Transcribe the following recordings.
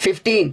15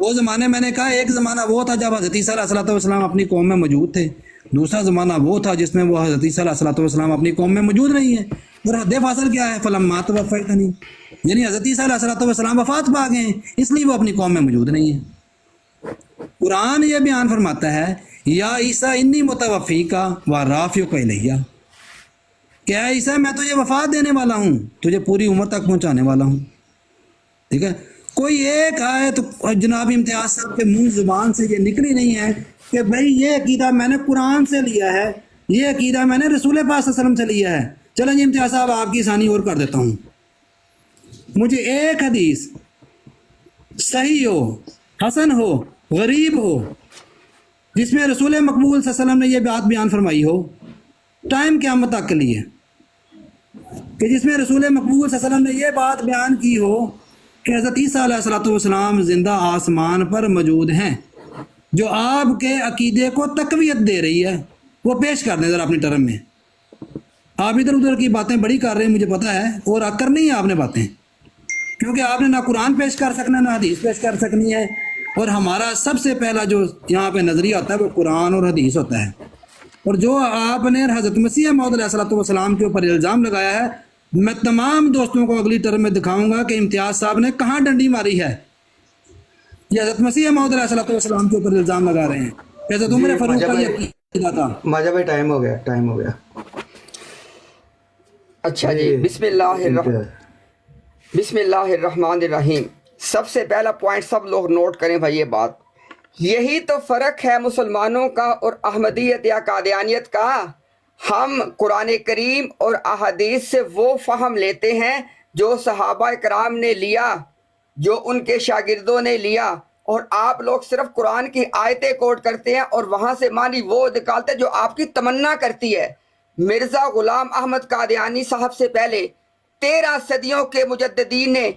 دو زمانے میں نے کہا، ایک زمانہ وہ تھا جب حضرت عیسیٰ علیہ السلام اپنی قوم میں موجود تھے، دوسرا زمانہ وہ تھا جس میں وہ حضرت عیسیٰ علیہ السلام اپنی قوم میں موجود نہیں ہے۔ اور حد فاصل کیا ہے؟ فلما توفیتنی، یعنی حضرت عیسیٰ علیہ السلام وفات پا گئے ہیں، اس لیے وہ اپنی قوم میں موجود نہیں ہے۔ قرآن یہ بیان فرماتا ہے یا عیسیٰ انی متوفی کا و رافعک الیہ، کیا عیسیٰ میں تجھے وفات دینے والا ہوں، تجھے پوری عمر تک پہنچانے والا ہوں۔ ٹھیک ہے، کوئی ایک آیت جناب امتیاز صاحب کے منہ زبان سے یہ نکلی نہیں ہے کہ بھئی یہ عقیدہ میں نے قرآن سے لیا ہے، یہ عقیدہ میں نے رسول پاک صلی اللہ علیہ وسلم سے لیا ہے۔ چلیں جی امتیاز صاحب آپ کی ثانی اور کر دیتا ہوں، مجھے ایک حدیث صحیح ہو، حسن ہو، غریب ہو، جس میں رسول مقبول صلی اللہ علیہ وسلم نے یہ بات بیان فرمائی ہو ٹائم قیامت تک کے لیے، کہ جس میں رسول مقبول صلی اللہ علیہ وسلم نے یہ بات بیان کی ہو کہ حضرت عیسیٰ علیہ السلام زندہ آسمان پر موجود ہیں، جو آپ کے عقیدے کو تقویت دے رہی ہے، وہ پیش کر دیں ذرا اپنی ٹرم میں۔ آپ ادھر ادھر کی باتیں بڑی کر رہے ہیں مجھے پتہ ہے، اور کرنی ہے آپ نے باتیں، کیونکہ آپ نے نہ قرآن پیش کر سکنا نہ حدیث پیش کر سکنی ہے، اور ہمارا سب سے پہلا جو یہاں پہ نظریہ ہوتا ہے وہ قرآن اور حدیث ہوتا ہے۔ اور جو آپ نے حضرت مسیح موعود علیہ السلام کے اوپر الزام لگایا ہے، میں تمام دوستوں کو اگلی ٹرم میں دکھاؤں گا کہ امتیاز صاحب نے کہاں ڈنڈی ماری ہے۔ یہ حضرت مسیح موعود علیہ السلام کے اوپر الزام لگا رہے ہیں، حضرت عمر فاروق کا یہ عقیدہ تھا۔ ماجا بھائی ٹائم ہو گیا۔ اچھا جی، بسم اللہ الرحمن الرحیم۔ سب سے پہلا پوائنٹ سب لوگ نوٹ کریں بھائی، یہ بات، یہی تو فرق ہے مسلمانوں کا اور احمدیت یا قادیانیت کا۔ ہم قرآن کریم اور احادیث سے وہ فہم لیتے ہیں جو صحابہ کرام نے لیا، جو ان کے شاگردوں نے لیا، اور آپ لوگ صرف قرآن کی آیتیں کوٹ کرتے ہیں اور وہاں سے معنی وہ نکالتے جو آپ کی تمنا کرتی ہے۔ مرزا غلام احمد قادیانی صاحب سے پہلے 13 صدیوں کے مجددین نے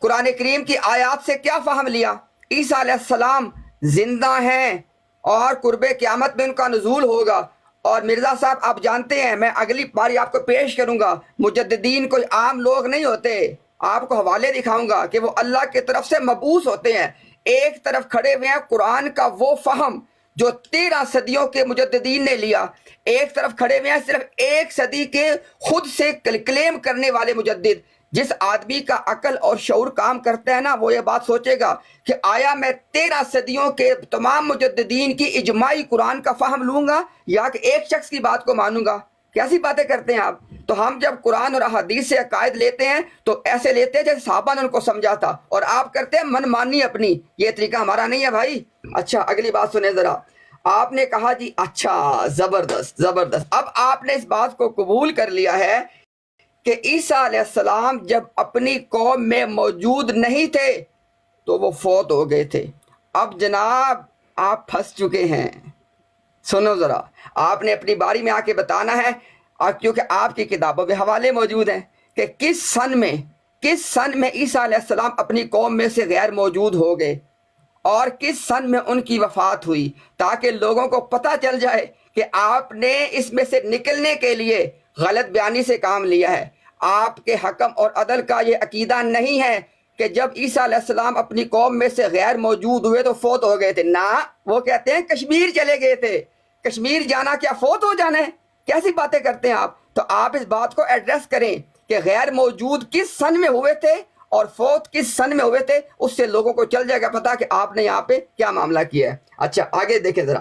قرآن کریم کی آیات سے کیا فہم لیا؟ عیسیٰ علیہ السلام زندہ ہیں اور قرب قیامت میں ان کا نزول ہوگا۔ اور مرزا صاحب آپ جانتے ہیں، میں اگلی باری آپ کو پیش کروں گا، مجددین کوئی عام لوگ نہیں ہوتے، آپ کو حوالے دکھاؤں گا کہ وہ اللہ کی طرف سے مبعوث ہوتے ہیں۔ ایک طرف کھڑے ہوئے ہیں قرآن کا وہ فہم جو 13 صدیوں کے مجددین نے لیا، ایک طرف کھڑے ہوئے ہیں صرف 1 صدی کے خود سے کلیم کرنے والے مجدد۔ جس آدمی کا عقل اور شعور کام کرتا ہے نا، وہ یہ بات سوچے گا کہ آیا میں 13 صدیوں کے تمام مجددین کی اجماعی قرآن کا فہم لوں گا یا کہ ایک شخص کی بات کو مانوں گا؟ کیسی باتیں کرتے ہیں آپ؟ تو ہم جب قرآن اور احادیث سے عقائد لیتے ہیں تو ایسے لیتے ہیں جیسے صحابہ نے ان کو سمجھا تھا، اور آپ کرتے ہیں من مانی اپنی۔ یہ طریقہ ہمارا نہیں ہے بھائی۔ اچھا اگلی بات سنیں ذرا، آپ نے کہا جی اچھا زبردست زبردست، اب آپ نے اس بات کو قبول کر لیا ہے کہ عیسیٰ علیہ السلام جب اپنی قوم میں موجود نہیں تھے تو وہ فوت ہو گئے تھے۔ اب جناب آپ پھنس چکے ہیں، سنو ذرا، آپ نے اپنی باری میں آ کے بتانا ہے، اور کیونکہ آپ کی کتابوں میں حوالے موجود ہیں کہ کس سن میں عیسیٰ علیہ السلام اپنی قوم میں سے غیر موجود ہو گئے اور کس سن میں ان کی وفات ہوئی، تاکہ لوگوں کو پتہ چل جائے کہ آپ نے اس میں سے نکلنے کے لیے غلط بیانی سے کام لیا ہے۔ آپ کے حکم اور عدل کا یہ عقیدہ نہیں ہے کہ جب عیسیٰ علیہ السلام اپنی قوم میں سے غیر موجود ہوئے تو فوت ہو گئے تھے، نہ، وہ کہتے ہیں کشمیر چلے گئے تھے۔ کشمیر جانا کیا فوت ہو جانا ہے؟ کیسی باتیں کرتے ہیں آپ؟ تو آپ اس بات کو ایڈریس کریں کہ غیر موجود کس سن میں ہوئے تھے اور فوت کس سن میں ہوئے تھے، اس سے لوگوں کو چل جائے گا پتا کہ آپ نے یہاں پہ کیا معاملہ کیا ہے۔ اچھا آگے دیکھیں ذرا،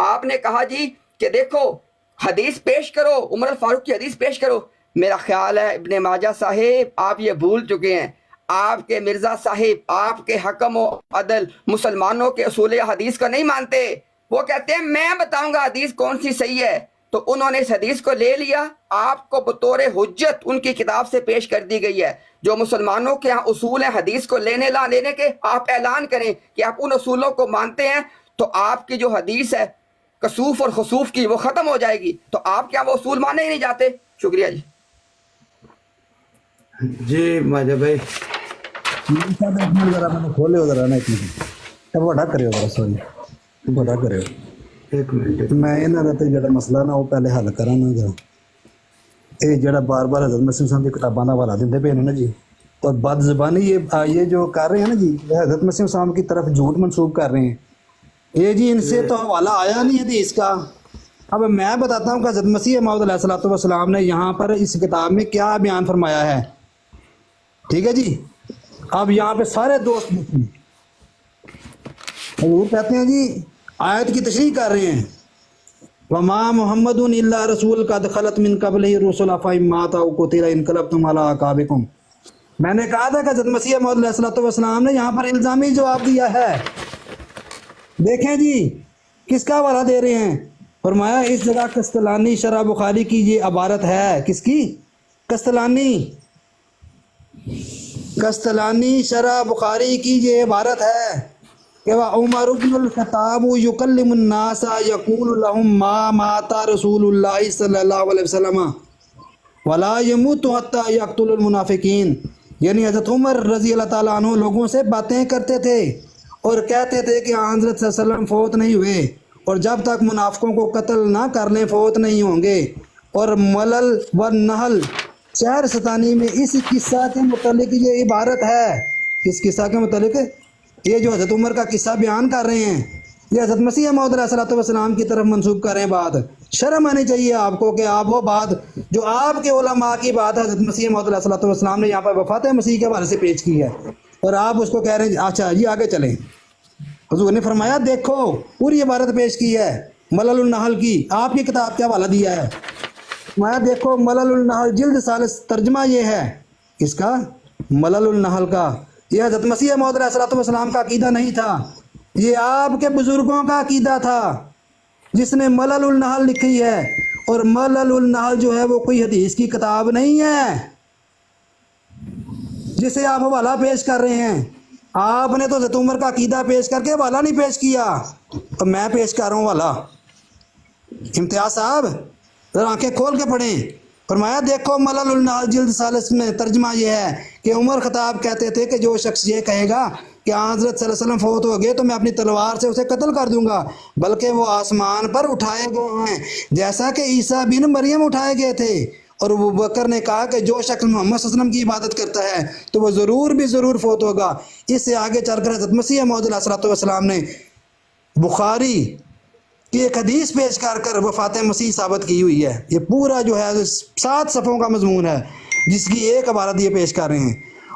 آپ نے کہا جی کہ دیکھو حدیث پیش کرو، عمر الفاروق کی حدیث پیش کرو۔ میرا خیال ہے ابن ماجہ صاحب آپ یہ بھول چکے ہیں، آپ کے مرزا صاحب آپ کے حکم و عدل مسلمانوں کے اصول حدیث کو نہیں مانتے۔ وہ کہتے ہیں میں بتاؤں گا حدیث کون سی صحیح ہے، تو انہوں نے اس حدیث کو لے لیا، آپ کو بطور حجت ان کی کتاب سے پیش کر دی گئی ہے۔ جو مسلمانوں کے ہاں اصول ہیں حدیث کو لینے کے، آپ اعلان کریں کہ آپ ان اصولوں کو مانتے ہیں، تو آپ کی جو حدیث ہے کسوف اور خسوف کی وہ ختم ہو جائے گی۔ تو آپ کیا وہ اصول مانے ہی نہیں جاتے؟ شکریہ جی۔ جی ماجا بھائی ذرا میں نے کھولے ہو ذرا نا ایک منٹ، تب وڈا کرے ہو ذرا، سوری وڈا کرے ہو، ایک منٹ، میں انہاں دا تے جڑا مسئلہ نا وہ پہلے حل کراں نا ذرا۔ یہ جڑا بار بار حضرت مسیح صاحب دی کتاباں دا حوالہ دیندے پے نے نا جی، اور بد زبانی یہ جو کر رہے ہیں نا جی، حضرت مسیح السلام کی طرف جھوٹ منسوب کر رہے ہیں، یہ جی ان سے تو حوالہ آیا نہیں حدیث کا۔ اب میں بتاتا ہوں کہ حضرت مسیح موعود علیہ الصلوۃ والسلام نے یہاں پر اس کتاب میں کیا بیان فرمایا ہے، ٹھیک ہے جی۔ اب یہاں پہ سارے دوست دیکھیں، حضور کہتے ہیں جی، آیت کی تشریح کر رہے ہیں، وما محمد الا رسول قد خلت من قبلہ الرسل افإن مات او قتل انقلبتم علی اعقابکم۔ میں نے کہا تھا کہ حضرت مسیح موعود علیہ الصلوۃ والسلام نے یہاں پر الزامی جواب دیا ہے۔ دیکھیں جی کس کا حوالہ دے رہے ہیں، فرمایا اس جگہ قسطلانی شرح بخاری کی یہ عبارت ہے، کس کی؟ قسطلانی شرح بخاری کی یہ عبارت ہے کہ عمر بن الخطاب یکلم الناس یقول لهم ما مات رسول اللہ صلی اللہ علیہ وسلم ولا يموت حتى يقتل المنافقین، یعنی حضرت عمر رضی اللہ تعالیٰ عنہ لوگوں سے باتیں کرتے تھے اور کہتے تھے کہ حضرت صلی اللہ علیہ وسلم فوت نہیں ہوئے اور جب تک منافقوں کو قتل نہ کر لیں فوت نہیں ہوں گے۔ اور ملل و نحل شہر ستانی میں اس قصہ کے متعلق یہ عبارت ہے، اس قصہ کے متعلق یہ جو حضرت عمر کا قصہ بیان کر رہے ہیں، یہ حضرت مسیح موعود علیہ الصلوۃ والسلام کی طرف منسوب کر رہے ہیں بات۔ شرم آنی چاہیے آپ کو کہ آپ وہ بات جو آپ کے علماء کی بات ہے، حضرت مسیح موعود علیہ الصلوۃ والسلام نے یہاں پر وفات مسیح کے حوالے سے پیش کی ہے، اور آپ اس کو کہہ رہے ہیں اچھا جی آگے چلیں۔ حضور نے فرمایا دیکھو پوری عبارت پیش کی ہے ملل النحل کی، آپ کی کتاب کا حوالہ دیا ہے، فرمایا دیکھو ملل النحل جلد ثالث ترجمہ یہ ہے، کس کا؟ ملل النحل کا۔ یہ حضرت مسیح موعود علیہ الصلوۃ والسلام کا عقیدہ نہیں تھا، یہ آپ کے بزرگوں کا عقیدہ تھا جس نے ملل النحل لکھی ہے، اور ملل النحل جو ہے وہ کوئی حدیث کی کتاب نہیں ہے جسے آپ حوالہ پیش کر رہے ہیں۔ آپ نے تو حضرت عمر کا عقیدہ پیش کر کے حوالہ نہیں پیش کیا، تو میں پیش کر رہا ہوں حوالہ۔ امتیاز صاحب ذرا آنکھیں کھول کے پڑھیں، فرمایا دیکھو ملل النحل جلد ثالث میں ترجمہ یہ ہے کہ عمر خطاب کہتے تھے کہ جو شخص یہ کہے گا کہ حضرت صلی اللہ علیہ وسلم فوت ہو گئے تو میں اپنی تلوار سے اسے قتل کر دوں گا، بلکہ وہ آسمان پر اٹھائے گئے ہیں جیسا کہ عیسیٰ بن مریم اٹھائے گئے تھے۔ اور ابو بکر نے کہا کہ جو شخص محمد صلی اللہ علیہ وسلم کی عبادت کرتا ہے تو وہ ضرور بھی ضرور فوت ہوگا۔ اس سے آگے چل کر حضرت مسیح موعود علیہ الصلوۃ والسلام نے بخاری کی ایک حدیث پیش کر وفات مسیح ثابت کی ہوئی ہے۔ یہ پورا جو ہے 7 صفحوں کا مضمون ہے جس کی ایک عبارت یہ پیش کر رہے ہیں،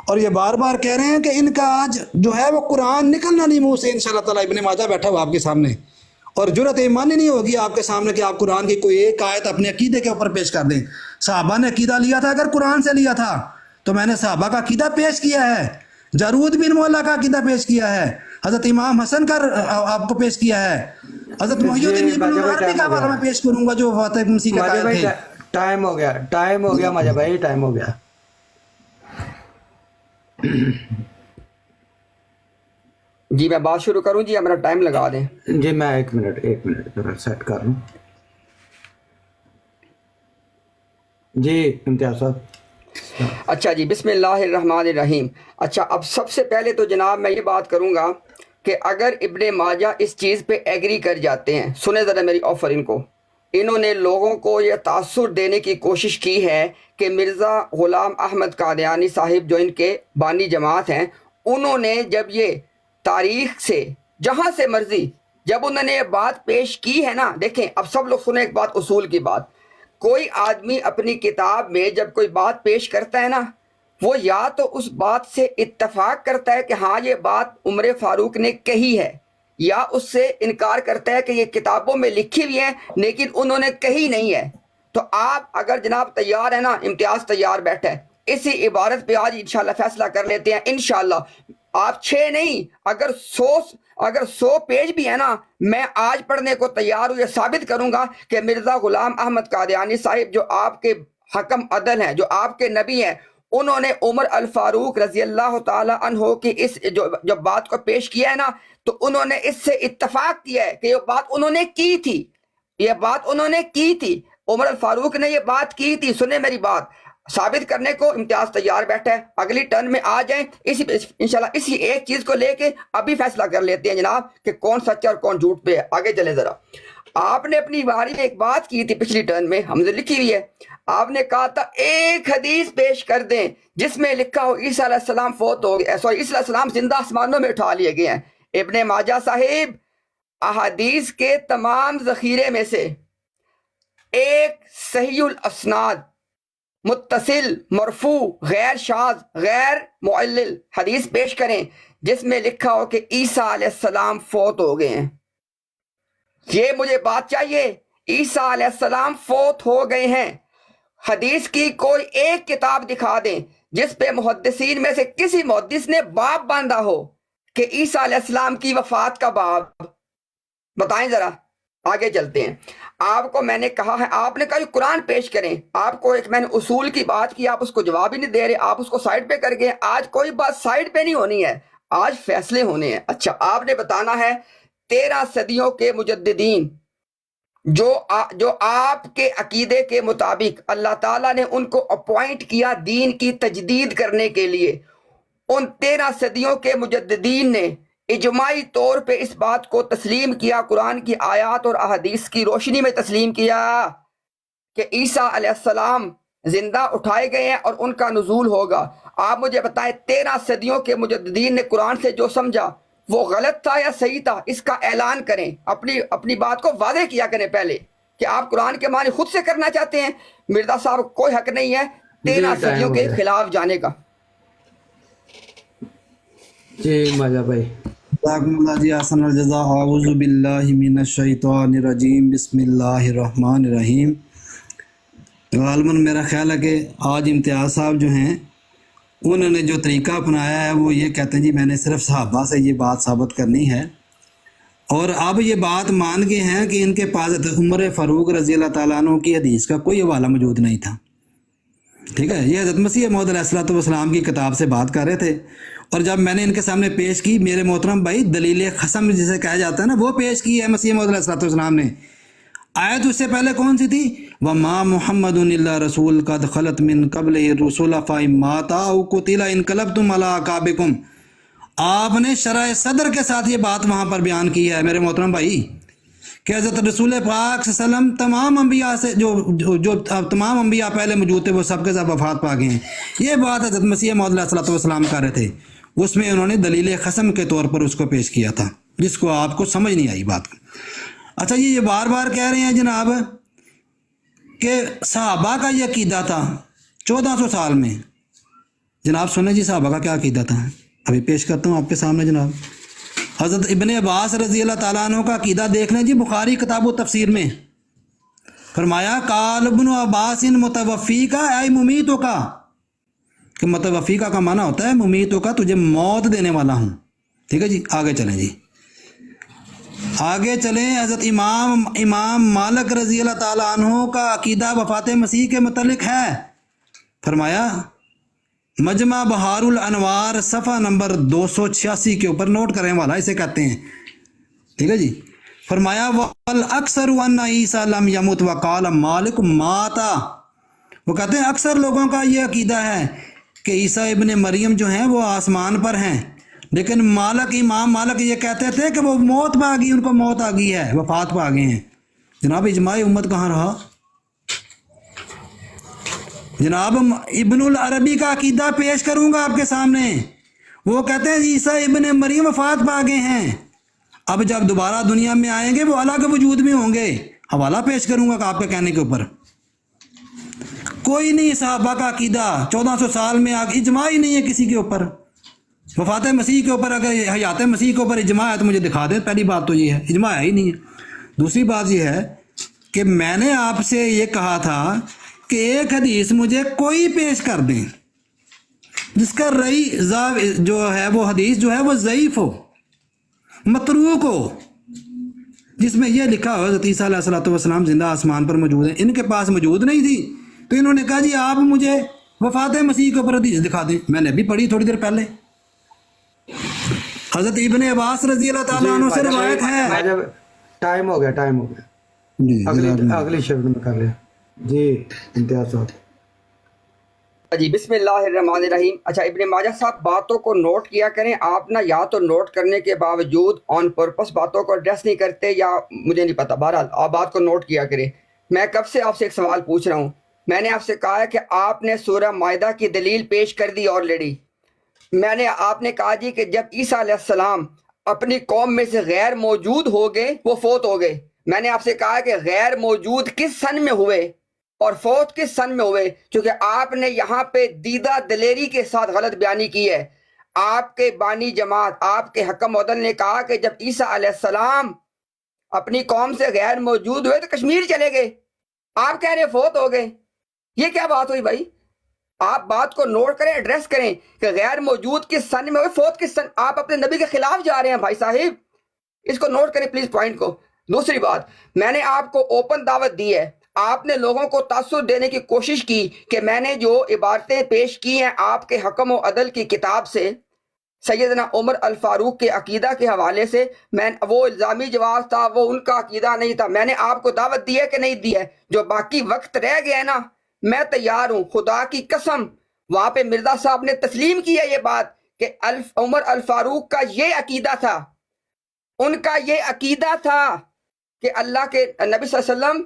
اور یہ بار بار کہہ رہے ہیں کہ ان کا آج جو ہے وہ قرآن نکلنا نہیں منہ سے انشاءاللہ تعالیٰ۔ ابن ماجہ بیٹھا ہوا آپ کے سامنے، اور جرأت ایمانی نہیں ہوگی آپ کے سامنے کہ آپ قرآن کی کوئی ایک آیت اپنے عقیدے کے اوپر پیش کر دیں۔ صحابہ نے عقیدہ لیا تھا، اگر قرآن سے لیا تھا تو میں نے صحابہ کا عقیدہ پیش کیا ہے، جارود بن مولا کا عقیدہ پیش کیا ہے، حضرت امام حسن کا آپ کو پیش کیا ہے، حضرت محی الدین ابن عربی کا حوالہ میں پیش کروں گا جو وفات مسیح کے قائل تھے۔ ٹائم ہو گیا ماجہ بھائی، ٹائم ہو گیا۔ جی میں بات شروع کروں جی، ہمارا ٹائم لگا دیں۔ جی میں ایک منٹ ذرا سیٹ کر لوں۔ جی امتیاز صاحب۔ اچھا جی، بسم اللہ الرحمن الرحیم۔ اچھا اب سب سے پہلے تو جناب میں یہ بات کروں گا کہ اگر ابن ماجہ اس چیز پہ ایگری کر جاتے ہیں، سنیں ذرا میری آفر ان کو، انہوں نے لوگوں کو یہ تاثر دینے کی کوشش کی ہے کہ مرزا غلام احمد قادیانی صاحب جو ان کے بانی جماعت ہیں، انہوں نے جب یہ تاریخ سے جہاں سے مرضی جب انہوں نے یہ بات پیش کی ہے نا، دیکھیں اب سب لوگ سنیں ایک بات، اصول کی بات، کوئی آدمی اپنی کتاب میں جب کوئی بات پیش کرتا ہے نا، وہ یا تو اس بات سے اتفاق کرتا ہے کہ ہاں یہ بات عمر فاروق نے کہی ہے، یا اس سے انکار کرتا ہے کہ یہ کتابوں میں لکھی ہوئی ہے لیکن انہوں نے کہی نہیں ہے۔ تو آپ اگر جناب تیار ہیں نا، امتیاز تیار بیٹھا ہے، اسی عبارت پہ آج انشاءاللہ فیصلہ کر لیتے ہیں انشاءاللہ۔ آپ 6 نہیں، اگر 100 پیج بھی ہے نا، میں آج پڑھنے کو تیار ہوں، یہ ثابت کروں گا کہ مرزا غلام احمد قادیانی صاحب جو آپ کے حکم عدل ہیں، جو آپ کے نبی ہیں، انہوں نے عمر الفاروق رضی اللہ تعالی عنہ کی اس جو بات کو پیش کیا ہے نا، تو انہوں نے اس سے اتفاق کیا ہے کہ یہ بات انہوں نے کی تھی، یہ بات انہوں نے کی تھی، عمر الفاروق نے یہ بات کی تھی۔ سنیں میری بات، ثابت کرنے کو امتیاز تیار بیٹھا ہے. اگلی ٹرن میں آ جائیں, انشاءاللہ اسی ایک چیز کو لے کے ابھی فیصلہ کر لیتے ہیں جناب کہ کون سچ ہے اور کون جھوٹ پہ ہے. آگے چلے ذرا. آپ نے اپنی باری میں ایک بات کی تھی پچھلی ٹرن میں, ہم نے لکھی ہوئی ہے. آپ نے کہا تھا ایک حدیث پیش کر دیں جس میں لکھا ہو عیسیٰ علیہ السلام فوت ہو گئے, سوری عیسیٰ علیہ السلام زندہ آسمانوں میں اٹھا لیے گئے ہیں. ابن ماجہ صاحب, احادیث کے تمام ذخیرے میں سے ایک صحیح الاسناد, متصل, مرفوع, غیر شاذ, غیر معلل حدیث پیش کریں جس میں لکھا ہو کہ عیسیٰ علیہ السلام فوت ہو گئے ہیں. یہ مجھے بات چاہیے, عیسیٰ علیہ السلام فوت ہو گئے ہیں. حدیث کی کوئی ایک کتاب دکھا دیں جس پہ محدثین میں سے کسی محدث نے باب باندھا ہو کہ عیسیٰ علیہ السلام کی وفات کا باب. بتائیں ذرا. آگے چلتے ہیں. آپ کو میں نے کہا ہے, آپ نے کہا یہ قرآن پیش کریں. آپ کو ایک میں نے اصول کی بات کی, آپ اس کو جواب ہی نہیں دے رہے, آپ اس کو سائڈ پہ کر گئے. آج کوئی بات سائڈ پہ نہیں ہونی ہے, آج فیصلے ہونے ہیں. اچھا, آپ نے بتانا ہے 13 صدیوں کے مجددین جو آپ کے عقیدے کے مطابق اللہ تعالیٰ نے ان کو اپوائنٹ کیا دین کی تجدید کرنے کے لیے, ان 13 صدیوں کے مجددین نے اجماعی طور پہ اس بات کو تسلیم کیا, قرآن کی آیات اور احادیث کی روشنی میں تسلیم کیا کہ عیسیٰ علیہ السلام زندہ اٹھائے گئے ہیں اور ان کا نزول ہوگا. آپ مجھے بتائیں 13 صدیوں کے مجددین نے قرآن سے جو سمجھا وہ غلط تھا یا صحیح تھا؟ اس کا اعلان کریں, اپنی بات کو واضح کیا کریں پہلے کہ آپ قرآن کے معنی خود سے کرنا چاہتے ہیں. مرزا صاحب کوئی حق نہیں ہے 13 صدیوں کے خلاف جانے کا. جی ماجہ بھائی. جزاکم اللہ جی, احسن الجزا. اعوذ باللہ من الشیطان الرجیم, بسم اللہ الرحمن الرحیم. غالباً میرا خیال ہے کہ آج امتیاز صاحب جو ہیں انہوں نے جو طریقہ اپنایا ہے وہ یہ کہتے ہیں جی میں نے صرف صحابہ سے یہ بات ثابت کرنی ہے, اور اب یہ بات مان کے ہیں کہ ان کے پاس عمر فاروق رضی اللہ تعالیٰ عنہ کی حدیث کا کوئی حوالہ موجود نہیں تھا. ٹھیک ہے, یہ حضرت مسیح موعود علیہ الصلوۃ والسلام کی کتاب سے بات کر رہے تھے, اور جب میں نے ان کے سامنے پیش کی, میرے محترم بھائی دلیل قسم جسے کہا جاتا ہے نا, وہ پیش کی ہے مسیح موعود علیہ الصلوۃ والسلام نے. آیت اس سے پہلے کون سی تھی؟ وَمَا مُحَمَّدٌ إِلَّا رَسُولٌ قَدْ خَلَتْ مِن قَبْلِهِ الرُّسُلُ أَفَإِن مَّاتَ أَوْ قُتِلَ انقلبتم عَلَىٰ أَعْقَابِكُمْ. آپ نے شرح صدر کے ساتھ یہ بات وہاں پر بیان کی ہے میرے محترم بھائی کہ حضرت رسول پاک صلی اللہ علیہ وسلم تمام انبیاء سے جو تمام انبیاء پہلے موجود تھے وہ سب کے سب وفات پا گئے ہیں. یہ بات حضرت مسیح موعود علیہ الصلوۃ والسلام کر رہے تھے, اس میں انہوں نے دلیل قسم کے طور پر اس کو پیش کیا تھا, جس کو آپ کو سمجھ نہیں آئی بات. اچھا جی, یہ بار بار کہہ رہے ہیں جناب کہ صحابہ کا یہ عقیدہ تھا 1400 سال میں. جناب سنیں جی صحابہ کا کیا عقیدہ تھا, ابھی پیش کرتا ہوں آپ کے سامنے. جناب حضرت ابن عباس رضی اللہ تعالیٰ عنہ کا عقیدہ دیکھ لیں جی, بخاری کتاب و تفسیر میں فرمایا قال ابن عباس متوفی کا اے ممیتوں کا, کہ متوفی کا معنی ہوتا ہے ممیتوں کا, تجھے موت دینے والا ہوں. ٹھیک ہے جی, آگے چلیں جی, آگے چلیں. حضرت امام مالک رضی اللہ تعالیٰ عنہ کا عقیدہ وفات مسیح کے متعلق ہے. فرمایا مجمع بہار الانوار صفحہ نمبر 286 کے اوپر نوٹ کرنے والا اسے کہتے ہیں. ٹھیک ہے جی, فرمایا والاکثر ان عیسیٰ لم یمت وقال مالک ماتا. وہ کہتے ہیں اکثر لوگوں کا یہ عقیدہ ہے کہ عیسیٰ ابن مریم جو ہیں وہ آسمان پر ہیں, لیکن امام مالک یہ کہتے تھے کہ وہ موت پا گئی, ان کو موت آ گئی ہے, وفات پا گئے ہیں. جناب اجماع امت کہاں رہا؟ جناب ابن العربی کا عقیدہ پیش کروں گا آپ کے سامنے, وہ کہتے ہیں عیسیٰ ابن مریم وفات پا گئے ہیں, اب جب دوبارہ دنیا میں آئیں گے وہ الگ وجود میں ہوں گے. حوالہ پیش کروں گا آپ کے کہنے کے اوپر. کوئی نہیں صحابہ کا عقیدہ 1400 سال میں اجماع ہی نہیں ہے کسی کے اوپر. وفات مسیح کے اوپر اگر حیات مسیح کے اوپر اجماع ہے تو مجھے دکھا دیں. پہلی بات تو یہ ہے اجماع ہے ہی نہیں ہے. دوسری بات یہ ہے کہ میں نے آپ سے یہ کہا تھا کہ ایک حدیث مجھے کوئی پیش کر دیں جس کا جو ہے وہ حدیث جو ہے وہ ضعیف ہو, متروک ہو, جس میں یہ لکھا ہو حضرت عیسیٰ علیہ الصلوۃ والسلام زندہ آسمان پر موجود ہیں. ان کے پاس موجود نہیں تھی تو انہوں نے کہا جی آپ مجھے وفات مسیح کے اوپر حدیث دکھا دیں. میں نے بھی پڑھی تھوڑی دیر پہلے, حضرت ابن عباس رضی اللہ تعالیٰ عنہ سے روایت ہے. ٹائم ہو گیا جی اگلی شفٹ میں کر لیں. جی امتیاز صاحب. جی بسم اللہ الرحمن الرحیم. اچھا ابن ماجہ صاحب باتوں کو نوٹ کیا کریں. آپ نا یا تو نوٹ کرنے کے باوجود آن پرپس باتوں کو ایڈریس نہیں کرتے یا مجھے نہیں پتا. بہرحال آپ بات کو نوٹ کیا کریں. میں کب سے آپ سے ایک سوال پوچھ رہا ہوں. میں نے آپ سے کہا ہے کہ آپ نے سورہ مائدہ کی دلیل پیش کر دی آلریڈی. آپ نے کہا جی کہ جب عیسیٰ علیہ السلام اپنی قوم میں سے غیر موجود ہو گئے وہ فوت ہو گئے. میں نے آپ سے کہا کہ غیر موجود کس سن میں ہوئے اور فوت کس سن میں ہوئے, کیونکہ آپ نے یہاں پہ دیدہ دلیری کے ساتھ غلط بیانی کی ہے. آپ کے بانی جماعت آپ کے حکم عدل نے کہا کہ جب عیسیٰ علیہ السلام اپنی قوم سے غیر موجود ہوئے تو کشمیر چلے گئے. آپ کہہ رہے ہیں فوت ہو گئے. یہ کیا بات ہوئی بھائی؟ آپ بات کو نوٹ کریں, ایڈریس کریں کہ غیر موجود کس سن میں ہوئے, فوت کس سن. آپ اپنے نبی کے خلاف جا رہے ہیں بھائی صاحب, اس کو نوٹ کریں پلیز پوائنٹ کو. دوسری بات, میں نے آپ کو اوپن دعوت دی ہے. آپ نے لوگوں کو تاثر دینے کی کوشش کی کہ میں نے جو عبارتیں پیش کی ہیں آپ کے حکم و عدل کی کتاب سے, سیدنا عمر الفاروق کے عقیدہ کے حوالے سے, وہ الزامی جواب تھا, وہ ان کا عقیدہ نہیں تھا. میں نے آپ کو دعوت دی ہے کہ نہیں دی ہے؟ جو باقی وقت رہ گیا ہے نا, میں تیار ہوں. خدا کی قسم وہاں پہ مرزا صاحب نے تسلیم کی ہے یہ بات کہ عمر الفاروق کا یہ عقیدہ تھا, ان کا یہ عقیدہ تھا کہ اللہ کے نبی صلی اللہ علیہ وسلم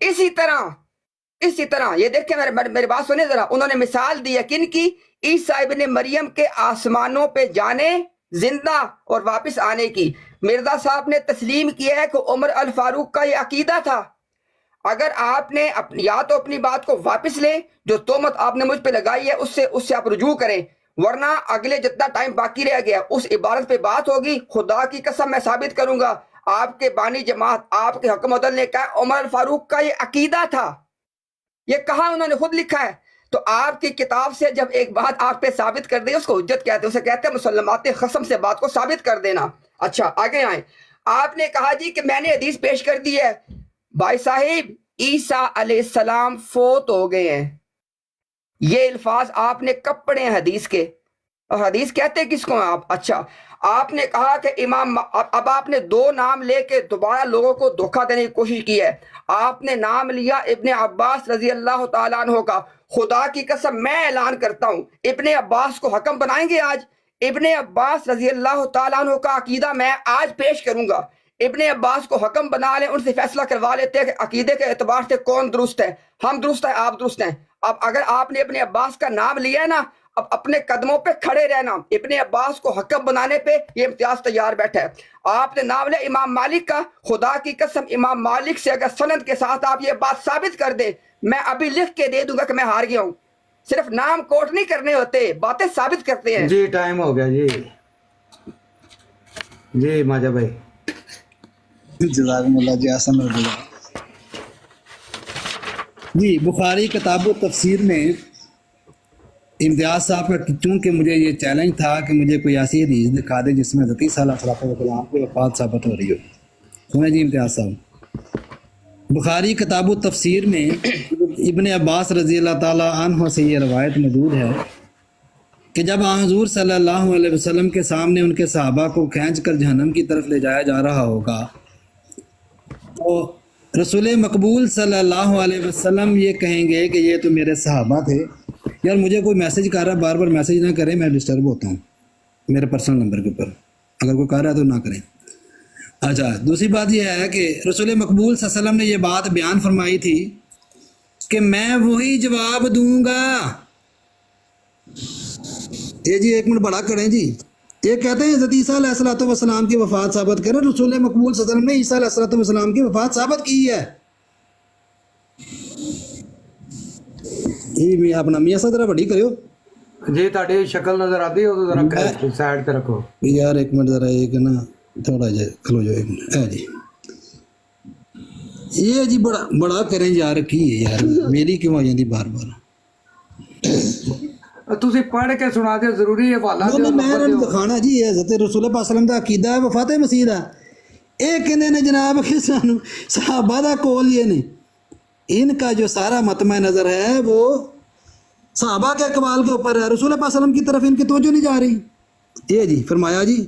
اسی طرح یہ دیکھیں میری بات سنیں ذرا. انہوں نے مثال دی ہے کن کی؟ عیسیٰ ابن مریم کے آسمانوں پہ جانے, زندہ اور واپس آنے کی. مرزا صاحب نے تسلیم کیا ہے کہ عمر الفاروق کا یہ عقیدہ تھا. اگر آپ نے یا تو اپنی بات کو واپس لیں, جو تہمت آپ نے مجھ پہ لگائی ہے اس سے آپ رجوع کریں, ورنہ اگلے جتنا ٹائم باقی رہ گیا اس عبارت پہ بات ہوگی. خدا کی قسم میں ثابت کروں گا. آپ کے بانی جماعت آپ کے حکم عدل نے کہا عمر الفاروق کا یہ عقیدہ تھا. یہ کہا انہوں نے, خود لکھا ہے. تو آپ کی کتاب سے جب ایک بات آپ پہ ثابت کر دی اس کو حجت کہتے ہیں, اسے کہتے ہیں مسلمات خصم سے بات کو ثابت کر دینا. اچھا آگے آئیں. آپ نے کہا جی کہ میں نے حدیث پیش کر دی ہے. بھائی صاحب عیسیٰ علیہ السلام فوت ہو گئے ہیں, یہ الفاظ آپ نے کب پڑھے ہیں حدیث کے؟ اور حدیث کہتے کس کو ہیں آپ؟ اچھا آپ نے کہا کہ امام, اب آپ نے دو نام لے کے دوبارہ لوگوں کو دھوکہ دینے کی کوشش کی ہے. آپ نے نام لیا ابن عباس رضی اللہ تعالیٰ عنہ کا. خدا کی قسم میں اعلان کرتا ہوں ابن عباس کو حکم بنائیں گے آج. ابن عباس رضی اللہ تعالیٰ عنہ کا عقیدہ میں آج پیش کروں گا. ابن عباس کو حکم بنا لیں, ان سے فیصلہ کروا لیتے ہیں کہ عقیدے کے اعتبار سے کون درست ہے. ہم درست ہیں, آپ درست ہیں. اب اگر آپ نے ابن عباس کا نام لیا ہے نا, اب اپنے قدموں پہ کھڑے رہنا. ابن عباس کو حکم بنانے پہ یہ امتیاز تیار بیٹھا ہے. آپ نے نام لیا امام مالک کا. خدا کی قسم امام مالک سے اگر سند کے ساتھ آپ یہ بات ثابت کر دیں, میں ابھی لکھ کے دے دوں گا کہ میں ہار گیا ہوں. صرف نام کوٹ نہیں کرنے ہوتے, باتیں ثابت کرتے ہیں. جی ٹائم ہو گیا جی. جی ماجہ بھائی جزاکم اللہ جی, احسن اللہ. جی بخاری کتاب و تفسیر میں امتیاز صاحب کا, چونکہ مجھے یہ چیلنج تھا کہ مجھے کوئی ایسی حدیث دکھا دے جس میں حضرت عیسیٰ علیہ السلام کی وفات ثابت ہو رہی ہو. سنیں جی امتیاز صاحب, بخاری کتاب و تفسیر میں ابن عباس رضی اللہ تعالیٰ عنہ سے یہ روایت موجود ہے کہ جب حضور صلی اللہ علیہ وسلم کے سامنے ان کے صحابہ کو کھینچ کر جہنم کی طرف لے جایا جا رہا ہوگا تو رسول مقبول صلی اللہ علیہ وسلم یہ کہیں گے کہ یہ تو میرے صحابہ تھے. یار مجھے کوئی میسج کر رہا ہے, بار بار میسج نہ کریں, میں ڈسٹرب ہوتا ہوں میرے پرسنل نمبر کے اوپر. اگر کوئی کر رہا ہے تو نہ کریں. اچھا دوسری بات یہ ہے کہ رسول مقبول صلی اللہ علیہ وسلم نے یہ بات بیان فرمائی تھی کہ میں وہی جواب دوں گا. یہ جی ایک منٹ بڑا کریں جی. یہ کہتے ہیں حضرت عیسیٰ علیہ السلام کی وفات ثابت کریں. رسول مقبول صلی اللہ علیہ وسلم نے عیسیٰ علیہ السلام کی وفات ثابت کی ہے. یہ اپنا میاں صاحب ذرا بڑی کریو جی. تاری شکل نظر آتی ہو تو ذرا سائڈ پہ رکھو یار. ایک منٹ ذرا ایک نا تھوڑا جا کھلو جاؤ ایک منٹ. جی یہ جی بڑا کریں یار, کی ہے یار میری کیوں آ جاتی بار بار. تسی پڑھ کے سنا دے, ضروری ہے والا میں دکھانا جی. حضرت رسول پاک صلی اللہ علیہ وسلم کا عقیدہ ہے وفات مسیح دا. یہ کہنے نے جناب کہ سانو صحابہ دا کول یہ نہیں, ان کا جو سارا مطمع نظر ہے وہ صحابہ کے اقوال کے اوپر ہے. رسول پاک صلی اللہ علیہ وسلم کی طرف ان کی توجہ نہیں جا رہی. یہ جی فرمایا جی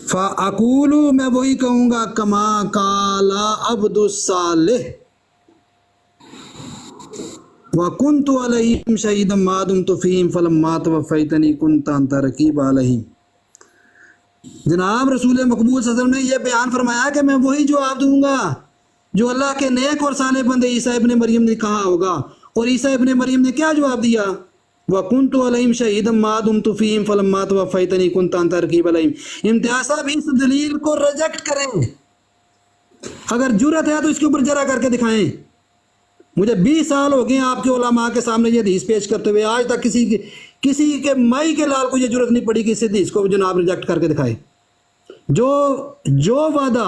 فَأَقُولُ میں وہی کہوں گا کما قال عبد الصالح, وَكُنْتُ عَلَيْهِمْ شَهِيدًا مَا دُمْتُ فِيهِمْ فَلَمَّا تَوَفَّيْتَنِي كُنْتَ أَنْتَ رَقِيبَ عَلَيْهِمْ۔ جناب رسول مقبول صلی اللہ علیہ وسلم نے یہ بیان فرمایا کہ میں وہی جواب دوں گا جو اللہ کے نیک اور صالح بندے عیسیٰ ابن مریم نے کہا ہوگا، اور عیسیٰ ابن مریم نے کیا جواب دیا؟ وَكُنْتُ عَلَيْهِمْ شَهِيدًا مَا دُمْتُ فِيهِمْ فَلَمَّا تَوَفَّيْتَنِي كُنْتَ أَنْتَ رَقِيبَ عَلَيْهِمْ۔ امتیاز صاحب اس دلیل کو ریجیکٹ کریں، اگر جرت ہے تو اس کے اوپر جرا کر کے دکھائیں۔ مجھے 20 سال ہو گئے آپ کے علماء کے سامنے یہ حدیث پیش کرتے ہوئے، آج تک کسی کے مائی کے لال کو یہ جرت نہیں پڑی کہ اس حدیث کو جناب ریجیکٹ کر کے دکھائے۔ جو وعدہ،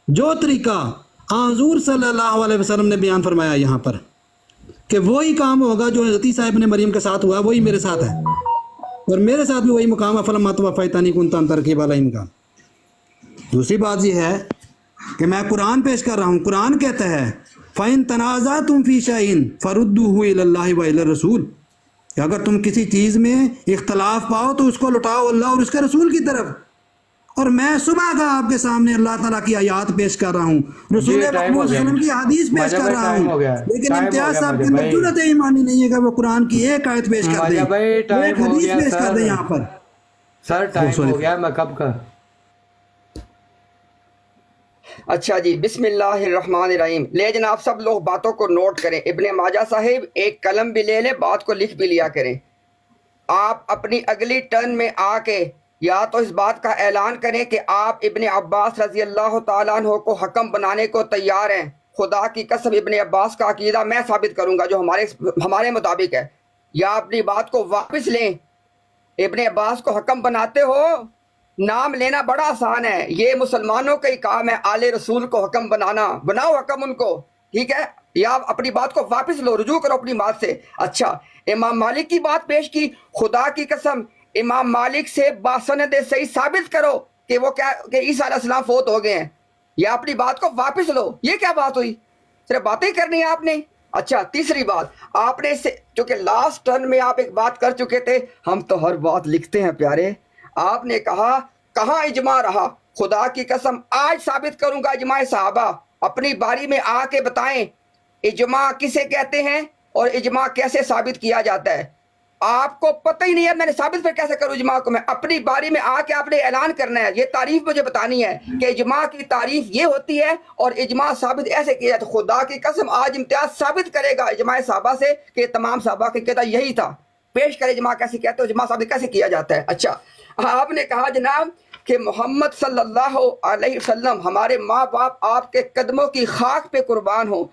جو طریقہ حضور صلی اللہ علیہ وسلم نے بیان فرمایا یہاں پر کہ وہی کام ہوگا جو حضرت عیسیٰ ابن مریم کے ساتھ ہوا، وہی میرے ساتھ ہے، اور میرے ساتھ بھی وہی مقام ہے فَلَمَّا تَوَفَّيْتَنِي كُنْتَ أَنْتَ رَقِيبَ عَلَيْهِمْ کا۔ دوسری بات یہ ہے کہ میں قرآن پیش کر رہا ہوں، قرآن کہتا ہے فَإِن تَنَازَعْتُمْ فِي شَيْءٍ فَرُدُّوهُ إِلَى اللَّهِ وَإِلَى الرَّسُولِ، کہ اگر تم کسی چیز میں اختلاف پاؤ تو اس کو لوٹاؤ اللہ اور اس کے رسول کی طرف۔ اور میں صبح کا آپ کے سامنے اللہ تعالیٰ کی آیات پیش کر رہا ہوں، رسول مقبول صلی اللہ علیہ وسلم کی حدیث پیش کر رہا ہوں، لیکن امتیاز صاحب کے اندر جرأت ایمانی نہیں ہے کہ وہ قرآن کی ایک آیت پیش کر دیں، ایک حدیث پیش کر دیں یہاں پر۔ سر ٹائم ہو گیا، میں کب کا؟ اچھا جی، بسم اللہ الرحمن الرحیم۔ لے جناب سب لوگ باتوں کو نوٹ کریں، ابن ماجہ صاحب ایک قلم بھی لے لیں، بات کو لکھ بھی لیا کریں۔ آپ اپنی اگلی ٹرن میں آ کے یا تو اس بات کا اعلان کریں کہ آپ ابن عباس رضی اللہ تعالیٰ عنہ کو حکم بنانے کو تیار ہیں۔ خدا کی قسم ابن عباس کا عقیدہ میں ثابت کروں گا جو ہمارے مطابق ہے، یا اپنی بات کو واپس لیں۔ ابن عباس کو حکم بناتے ہو، نام لینا بڑا آسان ہے، یہ مسلمانوں کا ہی کام ہے آل رسول کو حکم بنانا، بناؤ حکم ان کو، ٹھیک ہے؟ یا اپنی بات کو واپس لو، رجوع کرو اپنی بات سے۔ اچھا، امام مالک کی بات پیش کی، خدا کی قسم امام مالک سے باسند صحیح ثابت کرو کہ وہ کیا کہ عیسیٰ علیہ السلام فوت ہو گئے ہیں، یا اپنی بات کو واپس لو۔ یہ کیا بات ہوئی؟ صرف باتیں کرنی ہے آپ نے۔ اچھا، تیسری بات، آپ نے اسے چونکہ لاسٹ ٹرن میں آپ ایک بات کر چکے تھے، ہم تو ہر بات لکھتے ہیں پیارے، آپ نے کہا کہاں اجماع رہا؟ خدا کی قسم آج ثابت کروں گا اجماع صحابہ، اپنی باری میں آ کے بتائیں اجماع کسے کہتے ہیں اور اجماع کیسے ثابت کیا جاتا ہے۔ آپ کو پتہ ہی نہیں ہے، میں نے ثابت پھر کیسے کروں اجماع کو؟ میں اپنی باری میں آ کے آپ نے اعلان کرنا ہے، یہ تعریف مجھے بتانی ہے کہ اجماع کی تعریف یہ ہوتی ہے اور اجماع ثابت ایسے کیا جاتا ہے۔ خدا کی قسم آج امتیاز ثابت کرے گا اجماع صحابہ سے کہ تمام صحابہ کا کہتا یہی تھا۔ پیش کرے اجماع کیسے کہتے ہو، اجماع ثابت کیسے کیا جاتا ہے۔ اچھا، آپ نے کہا جناب کہ محمد صلی اللہ علیہ وسلم ہمارے ماں باپ آپ کے قدموں کی خاک پہ قربان ہوں۔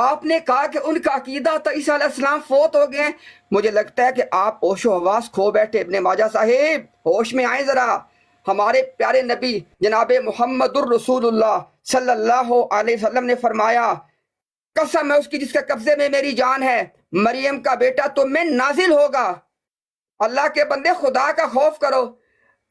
آپ نے کہا کہ ان کا عقیدہ تو عیسیٰ علیہ السلام فوت ہو گئے ہیں۔ مجھے لگتا ہے کہ آپ ہوش و حواس کھو بیٹھے۔ ابن ماجہ صاحب ہوش میں آئیں ذرا۔ ہمارے پیارے نبی جناب محمد الرسول اللہ صلی اللہ علیہ وسلم نے فرمایا، قسم ہے اس کی جس کے قبضے میں میری جان ہے، مریم کا بیٹا تم میں نازل ہوگا۔ اللہ کے بندے خدا کا خوف کرو۔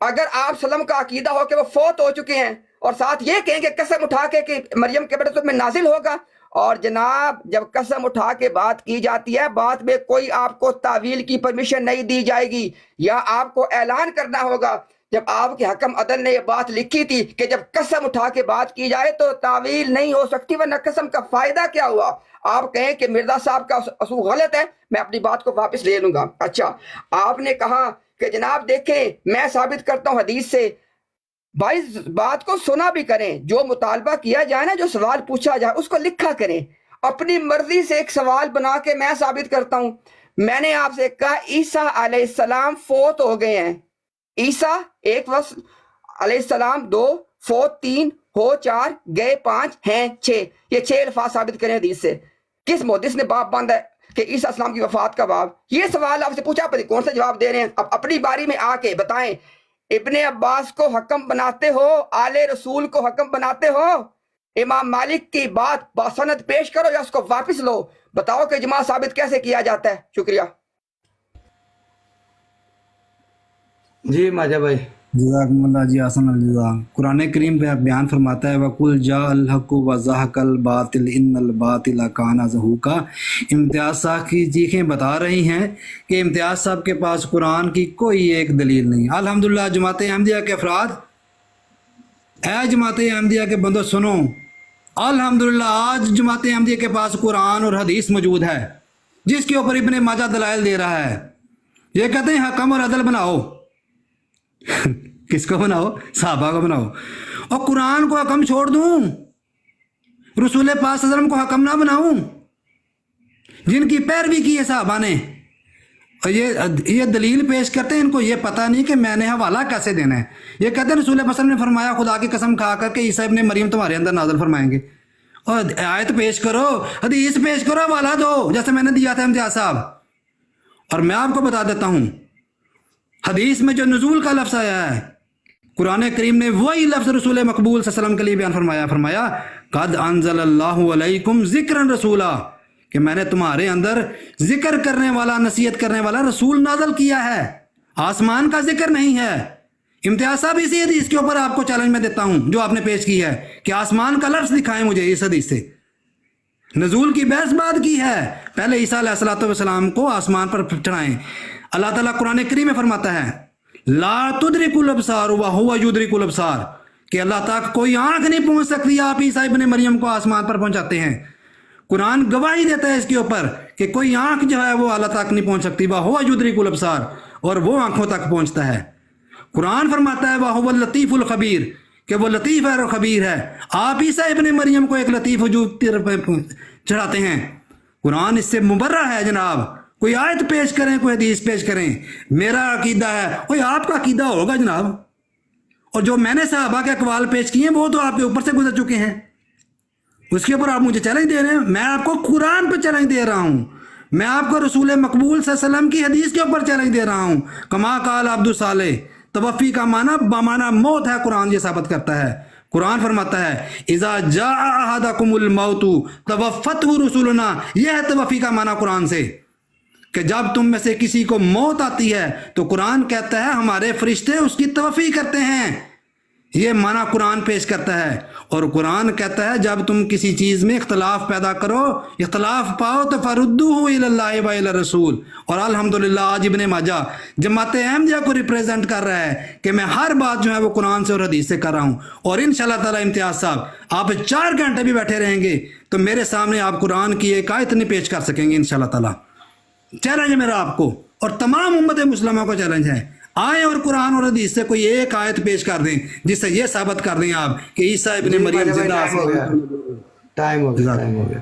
اگر آپ سلم کا عقیدہ ہو کہ وہ فوت ہو چکے ہیں اور ساتھ یہ کہیں کہ قسم اٹھا کے کہ مریم کے بیٹے تم میں نازل ہوگا، اور جناب جب قسم اٹھا کے بات کی جاتی ہے، بات میں کوئی آپ کو تعویل کی پرمیشن نہیں دی جائے گی، یا آپ کو اعلان کرنا ہوگا۔ جب آپ کے حکم عدل نے یہ بات لکھی تھی کہ جب قسم اٹھا کے بات کی جائے تو تعویل نہیں ہو سکتی، ورنہ قسم کا فائدہ کیا ہوا؟ آپ کہیں کہ مرزا صاحب کا اصول غلط ہے، میں اپنی بات کو واپس لے لوں گا۔ اچھا، آپ نے کہا کہ جناب دیکھیں میں ثابت کرتا ہوں حدیث سے، بھائی بات کو سنا بھی کریں، جو مطالبہ کیا جائے نا، جو سوال پوچھا جائے اس کو لکھا کریں۔ اپنی مرضی سے ایک سوال بنا کے میں ثابت کرتا ہوں، میں نے آپ سے کہا عیسیٰ علیہ السلام فوت ہو گئے ہیں۔ عیسیٰ ایک وقت علیہ السلام 2، فوت 3، ہو 4، گئے 5، ہیں 6، یہ 6 الفاظ ثابت کریں حدیث سے۔ کس محدث نے باب باندھا ہے کہ عیسیٰ السلام کی وفات کا باب؟ یہ سوال آپ سے پوچھا، پتہ کون سا جواب دے رہے ہیں؟ اب اپنی باری میں آ کے بتائیں، ابن عباس کو حکم بناتے ہو، آل رسول کو حکم بناتے ہو، امام مالک کی بات باسند پیش کرو یا اس کو واپس لو، بتاؤ کہ اجماع ثابت کیسے کیا جاتا ہے۔ شکریہ جی ماجہ بھائی۔ جزاکم اللہ جی، احسن الجزا۔ قرآن کریم پہ بیان فرماتا ہے وَقُلْ جَاءَ الْحَقُّ وَزَهَقَ الْبَاطِلُ إِنَّ الْبَاطِلَ كَانَ زَهُوقًا۔ امتیاز صاحب کی چیخیں بتا رہی ہیں کہ امتیاز صاحب کے پاس قرآن کی کوئی ایک دلیل نہیں۔ الحمدللہ جماعت احمدیہ کے افراد، اے جماعت احمدیہ کے بندو سنو، الحمدللہ آج جماعت احمدیہ کے پاس قرآن اور حدیث موجود ہے۔ جس کے اوپر ابن ماجہ دلائل دے رہا ہے. یہ کہتے ہیں حکم اور عدل بناؤ. کس کو بناؤ؟ صحابہ کو بناؤ. اور قرآن کو حکم چھوڑ دوں، رسول پاک صلی اللہ علیہ وسلم کو حکم نہ بناؤں، جن کی پیروی کی ہے صحابہ نے. اور یہ دلیل پیش کرتے ہیں، ان کو یہ پتہ نہیں کہ میں نے حوالہ کیسے دینا ہے. یہ کہتے ہیں رسول پاک صلی اللہ علیہ وسلم نے فرمایا خدا کی قسم کھا کر کہ عیسیٰ ابن مریم تمہارے اندر نازل فرمائیں گے. اور آیت پیش کرو، حدیث پیش کرو، حوالہ دو، جیسے میں نے دیا تھا امتیاز صاحب. اور میں آپ کو بتا دیتا ہوں، حدیث میں جو نزول کا لفظ آیا ہے، قرآن کریم نے وہی لفظ رسول مقبول صلی اللہ علیہ وسلم کے لیے بیان فرمایا قد انزل اللہ علیکم ذکرا رسولا، کہ میں نے تمہارے اندر ذکر کرنے والا، نصیحت کرنے والا رسول نازل کیا ہے. آسمان کا ذکر نہیں ہے. امتیاز صاحب اسی حدیث کے اوپر آپ کو چیلنج میں دیتا ہوں جو آپ نے پیش کی ہے کہ آسمان کا لفظ دکھائیں مجھے اس حدیث سے. نزول کی بحث بات کی ہے، پہلے عیسیٰ علیہ الصلوۃ والسلام کو آسمان پر چڑھائیں. اللہ تعالیٰ قرآن کریم میں فرماتا ہے لا تدرک الابصار وہو یدرک الابصار، کہ اللہ تک کوئی آنکھ نہیں پہنچ سکتی، آپ عیسیٰ ابن مریم کو آسمان پر پہنچاتے ہیں. قرآن گواہی دیتا ہے اس کے اوپر کہ کوئی آنکھ جو ہے وہ اللہ تک نہیں پہنچ سکتی. وہو یدرک الابصار، اور وہ آنکھوں تک پہنچتا ہے. قرآن فرماتا ہے وہو اللطیف الخبیر، کہ وہ لطیف ہے اور خبیر ہے. آپ عیسیٰ ابن مریم کو ایک لطیف وجود چڑھاتے ہیں. قرآن اس سے مبرہ ہے جناب. کوئی آیت پیش کریں، کوئی حدیث پیش کریں. میرا عقیدہ ہے، کوئی آپ کا عقیدہ ہوگا جناب. اور جو میں نے صحابہ کے اقوال پیش کیے ہیں وہ تو آپ کے اوپر سے گزر چکے ہیں، اس کے اوپر آپ مجھے چیلنج دے رہے ہیں. میں آپ کو قرآن پہ چیلنج دے رہا ہوں، میں آپ کو رسول مقبول صلی اللہ علیہ وسلم کی حدیث کے اوپر چیلنج دے رہا ہوں. کما قال عبد الصالح، توفی کا معنی بمعنی موت ہے، قرآن یہ ثابت کرتا ہے. قرآن فرماتا ہے اذا جاء احدکم الموت توفته رسولنا، یہ ہے توفی کا معنی قرآن سے، کہ جب تم میں سے کسی کو موت آتی ہے تو قرآن کہتا ہے ہمارے فرشتے اس کی توفی کرتے ہیں. یہ معنی قرآن پیش کرتا ہے. اور قرآن کہتا ہے جب تم کسی چیز میں اختلاف پیدا کرو، اختلاف پاؤ تو فردوہ الی اللہ و الی الرسول. اور الحمدللہ آج ابن ماجہ جماعت احمدیہ کو ریپریزنٹ کر رہا ہے کہ میں ہر بات جو ہے وہ قرآن سے اور حدیث سے کر رہا ہوں. اور انشاءاللہ تعالی امتیاز صاحب آپ 4 گھنٹے بھی بیٹھے رہیں گے تو میرے سامنے آپ قرآن کی ایک آیت نہیں پیش کر سکیں گے انشاءاللہ تعالی. چیلنج ہے میرا آپ کو اور تمام امت مسلمہ کو چیلنج ہے. آئیں اور قرآن اور حدیث سے کوئی ایک آیت پیش کر دیں جس سے یہ ثابت کر دیں آپ کہ عیسیٰ ابن مریم زندہ ٹائم ہو گیا.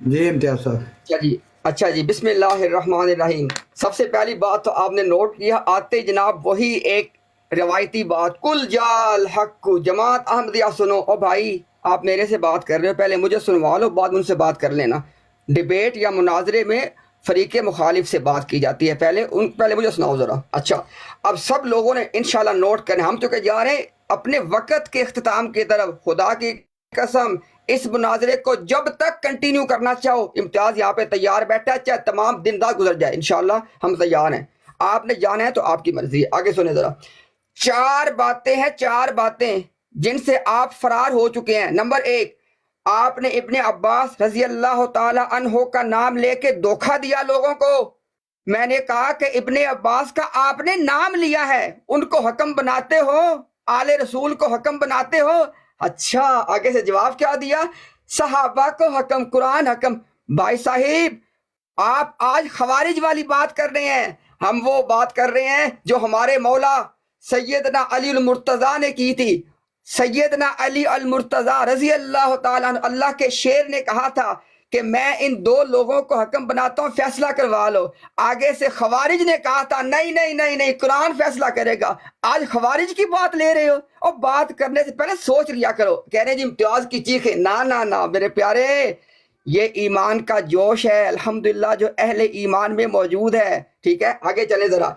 جی امتیاز صاحب. اچھا جی بسم اللہ الرحمن الرحیم. سب سے پہلی بات تو آپ نے نوٹ کیا، آتے جناب وہی ایک روایتی بات، کل جال حق. جماعت احمدیہ سنو. او بھائی آپ میرے سے بات کر رہے ہو، پہلے مجھے سنوا لو، بعد ان سے بات کر لینا. ڈیبیٹ یا مناظرے میں فریق مخالف سے بات کی جاتی ہے، پہلے مجھے سناؤ ذرا. اچھا اب سب لوگوں نے انشاءاللہ نوٹ کریں، ہم تو کہ جا رہے ہیں اپنے وقت کے اختتام کی طرف. خدا کی قسم اس مناظرے کو جب تک کنٹینیو کرنا چاہو، امتیاز یہاں پہ تیار بیٹھا ہے، چاہے تمام دن رات گزر جائے، انشاءاللہ ہم تیار ہیں. آپ نے جانا ہے تو آپ کی مرضی ہے. آگے سنیں ذرا. 4 باتیں ہیں، 4 باتیں جن سے آپ فرار ہو چکے ہیں. نمبر 1، آپ نے ابن عباس رضی اللہ تعالی عنہ کا نام لے کے دھوکہ دیا لوگوں کو. میں نے کہا کہ ابن عباس کا آپ نے نام لیا ہے، ان کو حکم بناتے ہو، آل رسول کو حکم بناتے ہو. اچھا آگے سے جواب کیا دیا؟ صحابہ کو حکم، قرآن حکم. بھائی صاحب آپ آج خوارج والی بات کر رہے ہیں، ہم وہ بات کر رہے ہیں جو ہمارے مولا سیدنا علی المرتضیٰ نے کی تھی. سیدنا علی المرتضیٰ رضی اللہ تعالیٰ عنہ، اللہ کے شیر نے کہا تھا کہ میں ان 2 لوگوں کو حکم بناتا ہوں، فیصلہ کروا لو. آگے سے خوارج نے کہا تھا نہیں قرآن فیصلہ کرے گا. آج خوارج کی بات لے رہے ہو، اور بات کرنے سے پہلے سوچ لیا کرو. کہہ رہے ہیں جی امتیاز کی چیخیں، نہ میرے پیارے، یہ ایمان کا جوش ہے الحمدللہ جو اہل ایمان میں موجود ہے. ٹھیک ہے آگے چلے ذرا.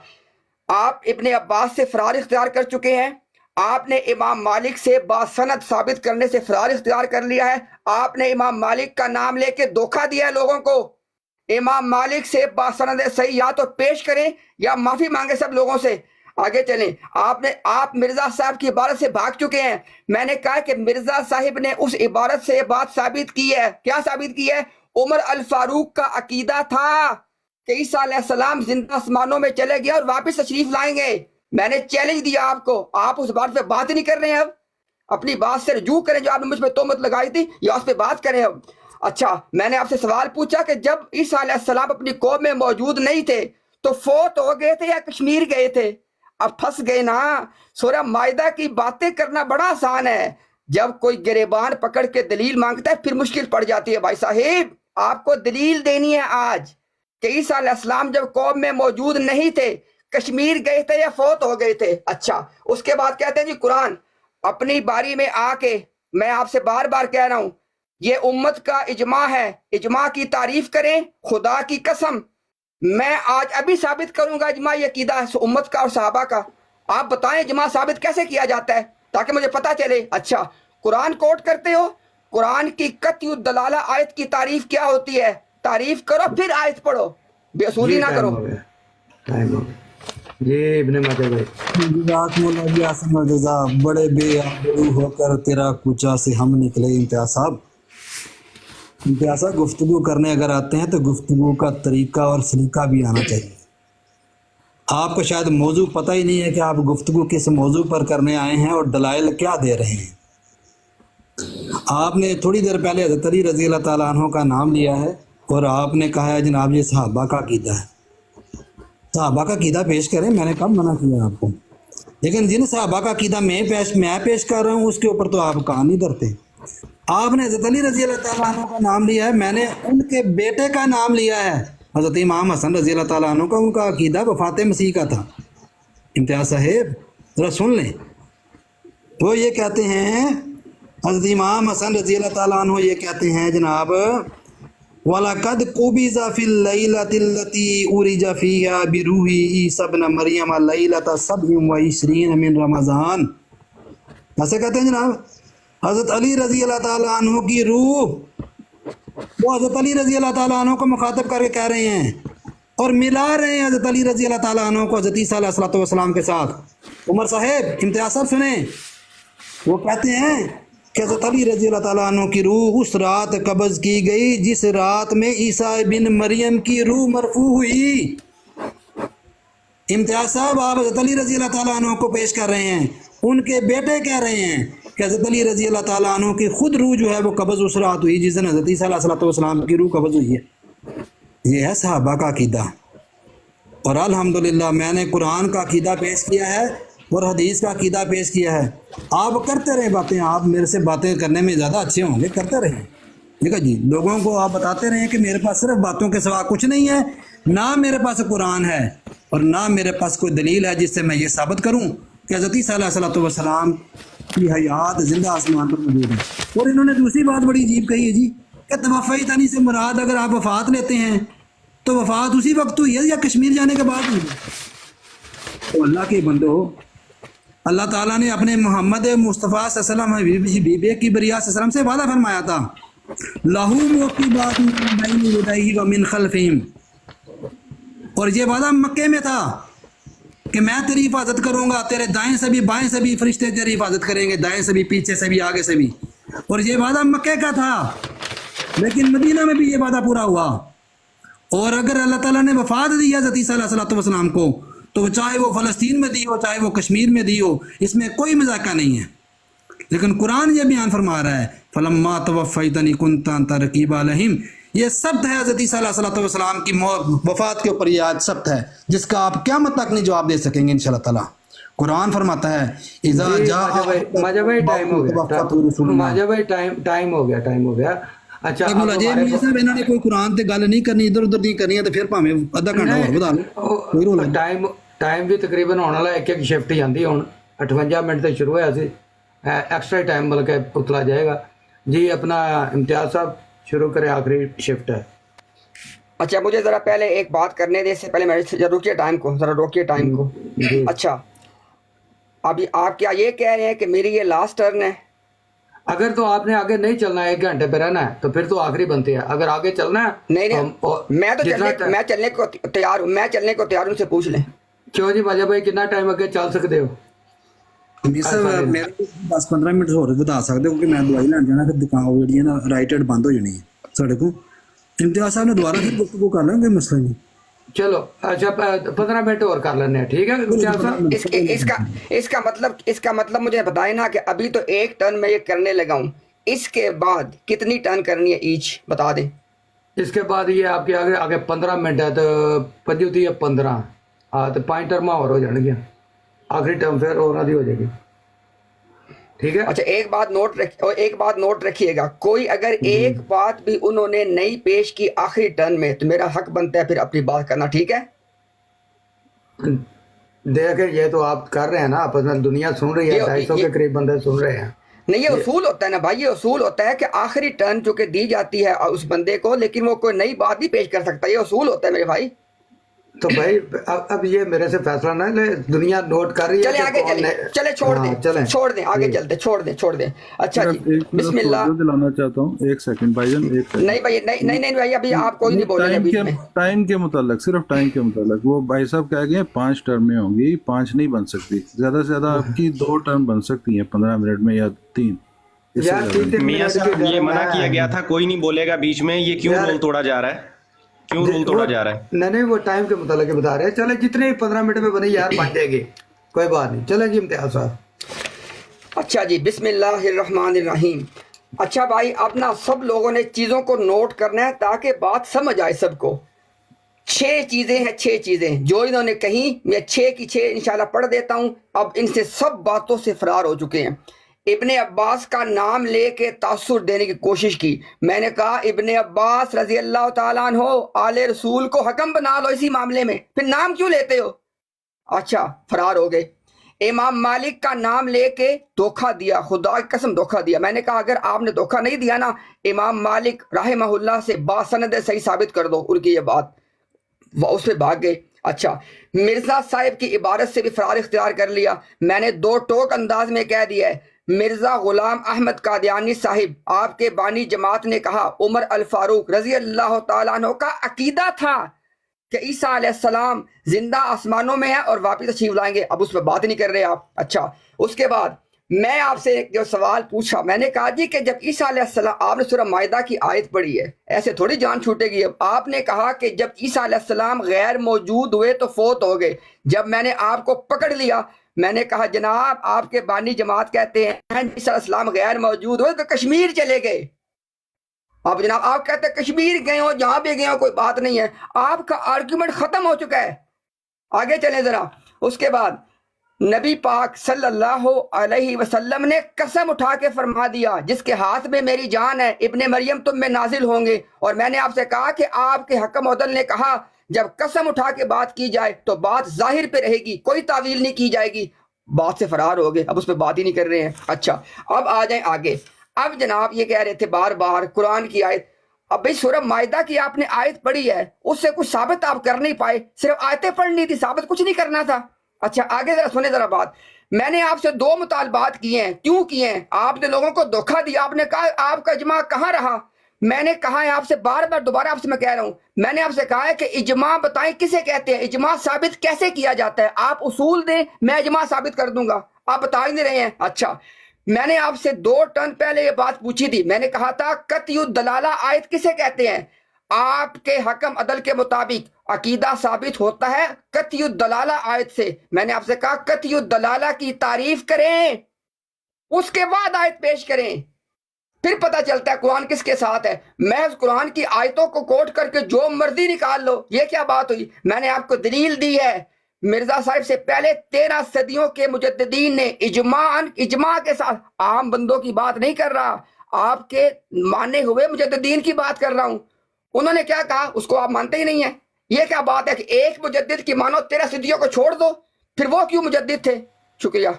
آپ ابن عباس سے فرار اختیار کر چکے ہیں، آپ نے امام مالک سے باسند ثابت کرنے سے فرار اختیار کر لیا ہے. آپ نے امام مالک کا نام لے کے دھوکہ دیا ہے لوگوں کو. امام مالک سے باسند صحیح یا تو پیش کریں یا معافی مانگے سب لوگوں سے. آگے چلیں. آپ مرزا صاحب کی عبارت سے بھاگ چکے ہیں. میں نے کہا کہ مرزا صاحب نے اس عبارت سے بات ثابت کی ہے. کیا ثابت کی ہے؟ عمر الفاروق کا عقیدہ تھا کہ عیسیٰ علیہ السلام زندہ آسمانوں میں چلے گئے اور واپس تشریف لائیں گے. میں نے چیلنج دیا آپ کو، آپ اس بات پہ بات ہی نہیں کر رہے ہیں. اب اپنی بات سے رجوع کریں، جو آپ نے مجھ پہ تہمت لگائی تھی یا اس پہ بات کریں. اب اچھا میں نے آپ سے سوال پوچھا کہ جب عیسیٰ علیہ السلام اپنی قوم میں موجود نہیں تھے تو فوت ہو گئے تھے یا کشمیر گئے تھے؟ اب پھنس گئے نا. سورہ مائدہ کی باتیں کرنا بڑا آسان ہے، جب کوئی گریبان پکڑ کے دلیل مانگتا ہے پھر مشکل پڑ جاتی ہے. بھائی صاحب آپ کو دلیل دینی ہے آج کہ عیسیٰ علیہ السلام جب قوم میں موجود نہیں تھے کشمیر گئے تھے یا فوت ہو گئے تھے. اچھا اس کے بعد کہتے ہیں جی قرآن اپنی باری میں آ کے، میں آپ سے بار بار کہہ رہا ہوں یہ امت کا اجماع ہے، اجماع کی تعریف کریں. خدا کی قسم میں آج ابھی ثابت کروں گا اجماع یہ عقیدہ ہے امت کا اور صحابہ کا. آپ بتائیں اجماع ثابت کیسے کیا جاتا ہے تاکہ مجھے پتہ چلے. اچھا قرآن کوٹ کرتے ہو، قرآن کی قطعی الدلالہ آیت کی تعریف کیا ہوتی ہے؟ تعریف کرو پھر آیت پڑھو، بے اصولی نہ کرو. ٹائم ہو گیا جی ابن ماجہ بھائی. جزاکم اللہ جی احسن الجزا. بڑے بے آبرو ہو کر تیرا کوچا سے ہم نکلے. امتیاز صاحب، امتیاز صاحب گفتگو کرنے اگر آتے ہیں تو گفتگو کا طریقہ اور سلیقہ بھی آنا چاہیے. آپ کو شاید موضوع پتہ ہی نہیں ہے کہ آپ گفتگو کس موضوع پر کرنے آئے ہیں اور دلائل کیا دے رہے ہیں. آپ نے تھوڑی دیر پہلے حضرت علی رضی اللہ تعالیٰ عنہ کا نام لیا ہے اور آپ نے کہا ہے جناب یہ صحابہ کا عقیدہ ہے. صحابہ کا عقیدہ پیش کریں، میں نے کب منع کیا آپ کو؟ لیکن جن صحابہ کا عقیدہ میں پیش کر رہا ہوں اس کے اوپر تو آپ کان نہیں دھرتے. آپ نے حضرت علی رضی اللہ تعالیٰ عنہ کا نام لیا ہے، میں نے ان کے بیٹے کا نام لیا ہے حضرت امام حسن رضی اللہ تعالیٰ عنہ کا. ان کا عقیدہ وفات مسیح کا تھا. امتیاز صاحب ذرا سن لیں، وہ یہ کہتے ہیں حضرت امام حسن رضی اللہ تعالیٰ عنہ یہ کہتے ہیں جناب وَلَقَدْ قُبِضَ فِي اللَّيْلَةِ الَّتِي أُرِجَ فِيهَا بِرُوحِ عِيسَى ابْنَ مَرْيَمَ لَيْلَةَ 27 من رمضان. ایسے کہتے ہیں جناب حضرت علی رضی اللہ تعالیٰ عنہ کی روح، وہ حضرت علی رضی اللہ تعالیٰ عنہ کو مخاطب کر کے کہہ رہے ہیں اور ملا رہے ہیں حضرت علی رضی اللہ تعالیٰ عنہ کو حضرت عیسیٰ علیہ السلام کے ساتھ. عمر صاحب امتیاز صاحب سنیں، وہ کہتے ہیں کہ حضرت علی رضی اللہ تعالیٰ عنہ کی روح اس رات قبض کی گئی جس رات میں عیسیٰ بن مریم کی روح مرفوع ہوئی. امتیاز صاحب آپ حضرت علی رضی اللہ تعالیٰ عنہ کو پیش کر رہے ہیں، ان کے بیٹے کہہ رہے ہیں کہ حضرت علی رضی اللہ تعالیٰ عنہ کی خود روح جو ہے وہ قبض اس رات ہوئی جس دن حضرت عیسیٰ علیہ السلام کی روح قبض ہوئی ہے. یہ ہے صحابہ کا عقیدہ. اور الحمدللہ میں نے قرآن کا عقیدہ پیش کیا ہے اور حدیث کا عقیدہ پیش کیا ہے. آپ کرتے رہیں باتیں، آپ میرے سے باتیں کرنے میں زیادہ اچھے ہوں گے، کرتے رہیں. ٹھیک ہے جی، لوگوں کو آپ بتاتے رہیں کہ میرے پاس صرف باتوں کے سوا کچھ نہیں ہے، نہ میرے پاس قرآن ہے اور نہ میرے پاس کوئی دلیل ہے جس سے میں یہ ثابت کروں کہ حضرت عیسیٰ علیہ السلام کی حیات زندہ آسمان پر موجود ہے. اور انہوں نے دوسری بات بڑی عجیب کہی ہے جی کہ توفیتنی سے مراد اگر آپ وفات لیتے ہیں تو وفات اسی وقت ہوئی ہے یا کشمیر جانے کے بعد ہوئی ہے؟ تو اللہ کے بندو، اللہ تعالیٰ نے اپنے محمد مصطفیٰ صلی اللہ علیہ وسلم بی کی بریہ صلی اللہ علیہ وسلم سے وعدہ فرمایا تھا لَهُ مُعْقِبَاتٌ مِّن بَيْنِ يَدَيْهِ وَمِنْ خَلْفِهِ، اور یہ وعدہ مکے میں تھا کہ میں تیری حفاظت کروں گا، تیرے دائیں سے بھی بائیں سے بھی فرشتے تیری حفاظت کریں گے، دائیں سے بھی پیچھے سے بھی آگے سے بھی. اور یہ وعدہ مکے کا تھا، لیکن مدینہ میں بھی یہ وعدہ پورا ہوا. اور اگر اللہ تعالیٰ نے وفات دی حضرت عیسیٰ علیہ السلام کو تو چاہے وہ فلسطین میں دی ہو چاہے وہ کشمیر میں دی ہو، اس میں کوئی مذاکرہ نہیں ہے. لیکن قرآن یہ بیان فرما رہا ہے فَلَمَّا تَوَفَّيْتَنِي كُنْتَ أَنْتَ رَقِيبَ عَلَيْهِمْ. یہ سبت ہے حضرت عیسیٰ علیہ السلام کی وفات کے اوپر، یہ آج سبت ہے جس کا آپ قیامت تک نہیں جواب دے سکیں گے انشاءاللہ تعالیٰ. قرآن فرماتا ہے اذا جاء ماجہ بھائی ٹائم ہو گیا، ماجہ بھائی ٹائم ہو گیا. اچھا انہوں نے کوئی قرآن تے گل نہیں کرنی، ادھر ادھر نہیں کرنی ہے تو پھر بھاویں آدھا گھنٹہ اور بتا لو، کوئی رولا نہیں. ٹائم بھی تقریباً ہونے والا، ایک شفٹ ہی آتی ہوں 58 منٹ سے شروع ہوا سی، ایکسٹرا ٹائم بلکہ اتلا جائے گا. جی اپنا امتیاز صاحب شروع کریں، آخری شفٹ ہے. اچھا مجھے ذرا پہلے ایک بات کرنے دیں، اس سے پہلے میں روکیے ٹائم کو، ذرا روکیے ٹائم کو. اچھا ابھی آپ کیا یہ کہہ رہے ہیں کہ میری یہ لاسٹ ٹرن ہے؟ اگر تو آپ نے آگے نہیں چلنا ہے، 1 گھنٹے پہ رہنا ہے تو پھر تو آخری بنتی ہے. اگر آگے چلنا ہے نہیں میں چلنے کو تیار ہوں، میں چلنے کو تیار ہوں، سے پوچھ لیں. کیوں جی ماجہ بھائی کتنا ٹائم آگے چل سکتے ہو؟ میرے 10-15 منٹ ہو بتا سکتے کیونکہ میں دوائی لین جانا، پھر دکان جی نا رائٹ ہیڈ بند ہو جانی ہے ساڑھے کو. امتیاز صاحب نے دوبارہ پھر گفتگو کر لیں گے، مسئلہ نہیں. چلو اچھا 15 منٹ اور کر لینے ہیں، ٹھیک ہے امتیاز صاحب. اس کا مطلب مجھے بتائیں نا کہ ابھی تو ایک ٹرن میں یہ کرنے لگا ہوں، اس کے بعد کتنی ٹرن کرنی ہے ایچ بتا دیں. اس کے بعد یہ آپ کے آگے 15 منٹ ہے تو 5 ہوتی ہے 15 ہاں تو 5 ٹرم اور ہو جان گیا آخری ٹرم پھر اور آدھی ہو جائے گی. ٹھیک ہے. اچھا ایک بات نوٹ رکھیے گا, کوئی اگر ایک بات بھی انہوں نے نئی پیش کی آخری ٹرن میں تو میرا حق بنتا ہے پھر اپنی بات کرنا. ٹھیک ہے. دیکھیں یہ تو آپ کر رہے ہیں نا آپس میں, دنیا سن رہی ہے, 250 کے قریب بندے سن رہے ہیں. نہیں یہ اصول ہوتا ہے نا بھائی, یہ اصول ہوتا ہے کہ آخری ٹرن جو کہ دی جاتی ہے اس بندے کو, لیکن وہ کوئی نئی بات نہیں پیش کر سکتا. یہ اصول ہوتا ہے میرے بھائی. تو بھائی اب یہ میرے سے فیصلہ نہ لے, دنیا نوٹ کر رہی ہے. چلے آگے چلے چھوڑ دیں آگے چلتے چھوڑ دیں. اچھا جی بسم اللہ. دلانا چاہتا ہوں, ایک سیکنڈ بھائی جان, ایک سیکنڈ. نہیں بھائی نہیں بھائی, ابھی آپ کوئی نہیں بولیں گے بیچ میں. ٹائم کے متعلق, صرف ٹائم کے متعلق وہ بھائی صاحب کہہ گئے 5 ٹرمیں ہوں گی, 5 نہیں بن سکتی, زیادہ سے زیادہ آپ کی 2 ٹرم بن سکتی ہیں 15 منٹ میں یا 3. میاں صاحب یہ منع کیا گیا تھا کوئی نہیں بولے گا بیچ میں, یہ کیوں رول توڑا جا رہا ہے, کیوں رول توڑا جا رہا ہے؟ نہیں وہ ٹائم کے متعلق بتا رہے ہیں. چلے جتنے 15 منٹ میں بنے یار بن جائے گی, کوئی بات نہیں. چلیں جی امتیاز صاحب. اچھا جی بسم اللہ الرحمن الرحیم. اچھا بھائی اب نا سب لوگوں نے چیزوں کو نوٹ کرنا ہے تاکہ بات سمجھ آئے سب کو. 6 چیزیں ہیں, 6 چیزیں جو انہوں نے کہیں, میں 6 کی 6 انشاءاللہ پڑھ دیتا ہوں. اب ان سے سب باتوں سے فرار ہو چکے ہیں. ابن عباس کا نام لے کے تاثر دینے کی کوشش کی. میں نے کہا ابن عباس رضی اللہ تعالیٰ عنہ آل رسول کو حکم بنا لو اسی معاملے میں, پھر نام کیوں لیتے ہو؟ اچھا فرار ہو گئے. امام مالک کا نام لے کے دھوکہ دیا, خدا کی قسم دھوکہ دیا. میں نے کہا اگر آپ نے دھوکہ نہیں دیا نا, امام مالک رحمہ اللہ سے باسند صحیح ثابت کر دو ان کی یہ بات. وہ اس پہ بھاگ گئے. اچھا مرزا صاحب کی عبارت سے بھی فرار اختیار کر لیا. میں نے 2 ٹوک انداز میں کہہ دیا ہے. مرزا غلام احمد قادیانی صاحب آپ کے بانی جماعت نے کہا عمر الفاروق رضی اللہ تعالیٰ عنہ کا عقیدہ تھا کہ عیسیٰ علیہ السلام زندہ آسمانوں میں ہے اور واپس تشریف لائیں گے. اب اس پہ بات نہیں کر رہے آپ. اچھا اس کے بعد میں آپ سے جو سوال پوچھا, میں نے کہا جی کہ جب عیسیٰ علیہ السلام, آپ نے سورہ مائدہ کی آیت پڑھی ہے, ایسے تھوڑی جان چھوٹے گی. اب آپ نے کہا کہ جب عیسیٰ علیہ السلام غیر موجود ہوئے تو فوت ہو گئے. جب میں نے آپ کو پکڑ لیا, میں نے کہا جناب آپ کے بانی جماعت کہتے ہیں عیسیٰ علیہ السلام غیر موجود ہوئے تو کشمیر چلے گئے. اب جناب آپ کہتے ہیں کشمیر گئے ہو, جہاں بھی گئے ہو کوئی بات نہیں ہے. آپ کا آرگیومنٹ ختم ہو چکا ہے. آگے چلیں ذرا. اس کے بعد نبی پاک صلی اللہ علیہ وسلم نے قسم اٹھا کے فرما دیا جس کے ہاتھ میں میری جان ہے ابن مریم تم میں نازل ہوں گے. اور میں نے آپ سے کہا کہ آپ کے حکم عدل نے کہا جب قسم اٹھا کے بات کی جائے تو بات ظاہر پہ رہے گی, کوئی تعویل نہیں کی جائے گی. بات سے فرار ہو گئے, اب اس پہ بات ہی نہیں کر رہے ہیں. اچھا اب آ جائیں آگے. اب جناب یہ کہہ رہے تھے بار بار قرآن کی آیت. اب بھائی سورہ مائدہ کی آپ نے آیت پڑھی ہے, اس سے کچھ ثابت آپ کر نہیں پائے, صرف آیتیں پڑھنی تھی, ثابت کچھ نہیں کرنا تھا. اچھا آگے ذرا سنیں ذرا بات. میں نے آپ سے 2 مطالبات کیے ہیں. کیوں کیے ہیں؟ آپ نے لوگوں کو دھوکہ دیا. آپ نے کہا آپ کا اجماع کہاں رہا. میں نے کہا ہے آپ سے بار بار, دوبارہ آپ سے میں کہہ رہا ہوں, میں نے آپ سے کہا ہے کہ اجماع بتائیں کسے کہتے ہیں, اجماع ثابت کیسے کیا جاتا ہے. آپ اصول دیں, میں اجماع ثابت کر دوں گا. آپ بتا ہی نہیں رہے ہیں. اچھا میں نے آپ سے 2 ٹرن پہلے یہ بات پوچھی تھی. میں نے کہا تھا قطعی الدلالہ آیت کسے کہتے ہیں. آپ کے حکم عدل کے مطابق عقیدہ ثابت ہوتا ہے قطعی الدلالہ آیت سے. میں نے آپ سے کہا قطعی الدلالہ کی تعریف کریں, اس کے بعد آیت پیش کریں, پھر پتہ چلتا ہے قرآن کس کے ساتھ ہے. محض قرآن کی آیتوں کو کوٹ کر کے جو مرضی نکال لو, یہ کیا بات ہوئی. میں نے آپ کو دلیل دی ہے. مرزا صاحب سے پہلے 13 صدیوں کے مجددین نے اجماع کے ساتھ, عام بندوں کی بات نہیں کر رہا, آپ کے مانے ہوئے مجددین کی بات کر رہا ہوں. انہوں نے کیا کہا اس کو آپ مانتے ہی نہیں ہیں. یہ کیا بات ہے کہ ایک مجدد کی مانو 13 صدیوں کو چھوڑ دو, پھر وہ کیوں مجدد تھے. شکریہ.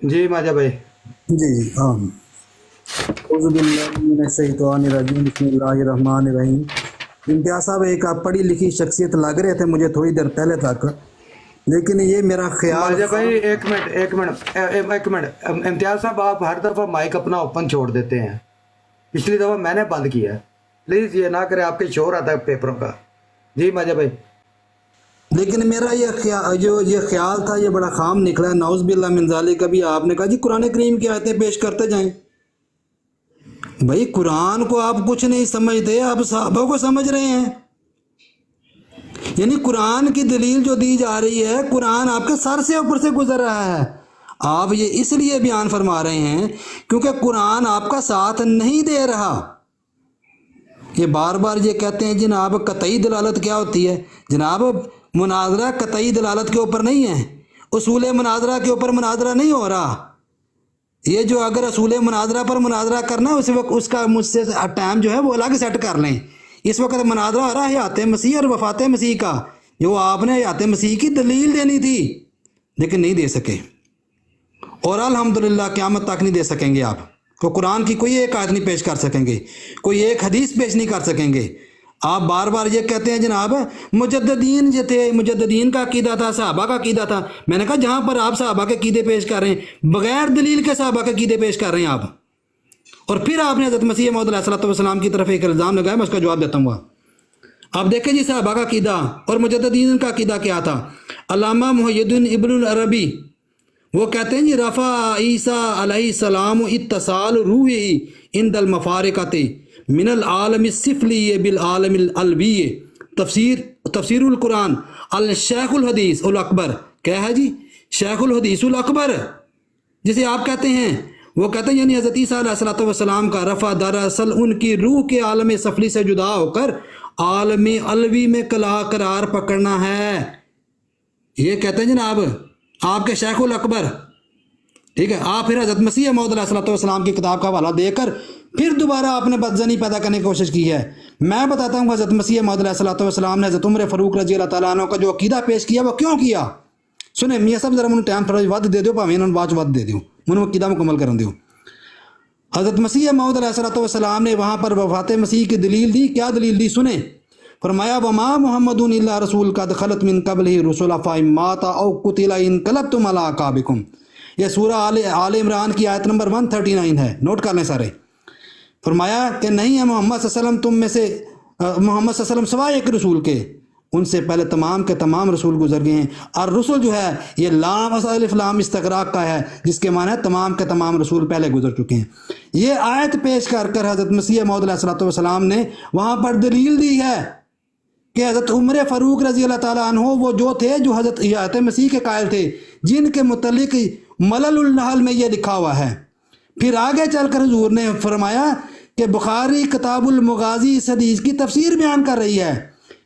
جی ماجہ بھائی. جی اعوذ باللہ من الشیطان الرجیم بسم اللہ الرحمن الرحیم. امتیاز صاحب ایک آپ پڑھی لکھی شخصیت لگ رہے تھے مجھے تھوڑی دیر پہلے تک, لیکن یہ میرا خیال. ماجہ بھائی ایک منٹ. امتیاز صاحب آپ ہر دفعہ مائک اپنا اوپن چھوڑ دیتے ہیں, پچھلی دفعہ میں نے بند کیا ہے, پلیز یہ نہ کرے, آپ کے شور آتا ہے پیپروں کا. جی ماجہ بھائی. لیکن میرا یہ خیال تھا, یہ بڑا خام نکلا ہے, نعوذ باللہ من ذالک. کبھی آپ نے کہا جی قرآن کریم کی آیتیں پیش کرتے جائیں. بھائی قرآن کو آپ کچھ نہیں سمجھتے, آپ صحابہ کو سمجھ رہے ہیں. یعنی قرآن کی دلیل جو دی جا رہی ہے, قرآن آپ کے سر سے اوپر سے گزر رہا ہے. آپ یہ اس لیے بیان فرما رہے ہیں کیونکہ قرآن آپ کا ساتھ نہیں دے رہا. یہ بار بار یہ کہتے ہیں جناب قطعی دلالت کیا ہوتی ہے؟ جناب مناظرہ قطعی دلالت کے اوپر نہیں ہے، اصول مناظرہ کے اوپر مناظرہ نہیں ہو رہا. یہ جو اگر اصول مناظرہ پر مناظرہ کرنا اس وقت اس کا مجھ سے ٹائم جو ہے وہ الگ سیٹ کر لیں. اس وقت مناظرہ ہو رہا ہے حیات مسیح اور وفات مسیح کا، جو آپ نے حیات مسیح کی دلیل دینی تھی لیکن نہیں دے سکے، اور الحمدللہ قیامت تک نہیں دے سکیں گے. آپ کو قرآن کی کوئی ایک آیت نہیں پیش کر سکیں گے، کوئی ایک حدیث پیش نہیں کر سکیں گے. آپ بار بار یہ کہتے ہیں جناب مجددین جو تھے، مجددین کا عقیدہ تھا، صحابہ کا عقیدہ تھا. میں نے کہا جہاں پر آپ صحابہ کے عقیدے پیش کر رہے ہیں، بغیر دلیل کے صحابہ کے عقیدے پیش کر رہے ہیں آپ، اور پھر آپ نے حضرت مسیح موعود علیہ الصلوۃ والسلام کی طرف ایک الزام لگایا. میں اس کا جواب دیتا ہوں. آپ دیکھیں جی صحابہ کا عقیدہ اور مجددین کا عقیدہ کیا تھا. علامہ محی الدین ابن العربی وہ کہتے ہیں جی رفع عیسیٰ علیہ السلام اتصال روحی عند المفارقۃ من العالم السفلی بالعالم العلوی. تفسیر القرآن الشیخ الحدیث الاکبر کیا ہے جی؟ شیخ الحدیث الاکبر جسے آپ کہتے ہیں، وہ کہتے ہیں یعنی حضرت عیسیٰ علیہ الصلوۃ والسلام کا رفع دراصل ان کی روح کے عالم سفلی سے جدا ہو کر عالم علوی میں قرار پکڑنا ہے. یہ کہتے ہیں جناب آپ کے شیخ الاکبر. ٹھیک ہے، آپ پھر حضرت مسیح موعود علیہ الصلوۃ والسلام کی کتاب کا حوالہ دے کر پھر دوبارہ آپ نے بدزنی پیدا کرنے کی کوشش کی ہے. میں بتاتا ہوں حضرت مسیح موعود علیہ الصلوۃ والسلام نے حضرت عمر فاروق رضی اللہ تعالیٰ عنہ کا جو عقیدہ پیش کیا وہ کیوں کیا؟ سنیں میاں صاحب ذرا مجھے ٹائم تھوڑا ود دے دیو، بھاویں انہوں نے بعد ود دے دیو، مجھے عقیدہ مکمل کرن دیو. حضرت مسیح موعود علیہ الصلوۃ والسلام نے وہاں پر وفات مسیح کی دلیل دی. کیا دلیل دی؟ سنیں. فرمایا وما محمد الا رسول قد خلت من قبلہ رسل افئن مات او قتل انقلبتم علی اعقابکم. یہ سورہ آل عمران کی آیت نمبر 139 ہے، نوٹ کر لیں سارے. فرمایا کہ نہیں ہے محمد صلی اللہ علیہ وسلم تم میں سے، محمد صلی اللہ علیہ وسلم سوائے ایک رسول کے، ان سے پہلے تمام کے تمام رسول گزر گئے ہیں. اور رسول جو ہے یہ لام الف لام استغراق کا ہے، جس کے معنی ہے تمام کے تمام رسول پہلے گزر چکے ہیں. یہ آیت پیش کر کر حضرت مسیح موعود علیہ الصلوۃ والسلام نے وہاں پر دلیل دی ہے کہ حضرت عمر فاروق رضی اللہ تعالیٰ عنہ وہ جو تھے جو حضرت حیات مسیح کے قائل تھے، جن کے متعلق ملل النحل میں یہ لکھا ہوا ہے. پھر آگے چل کر حضور نے فرمایا کہ بخاری کتاب المغازی اس حدیث کی تفسیر بیان کر رہی ہے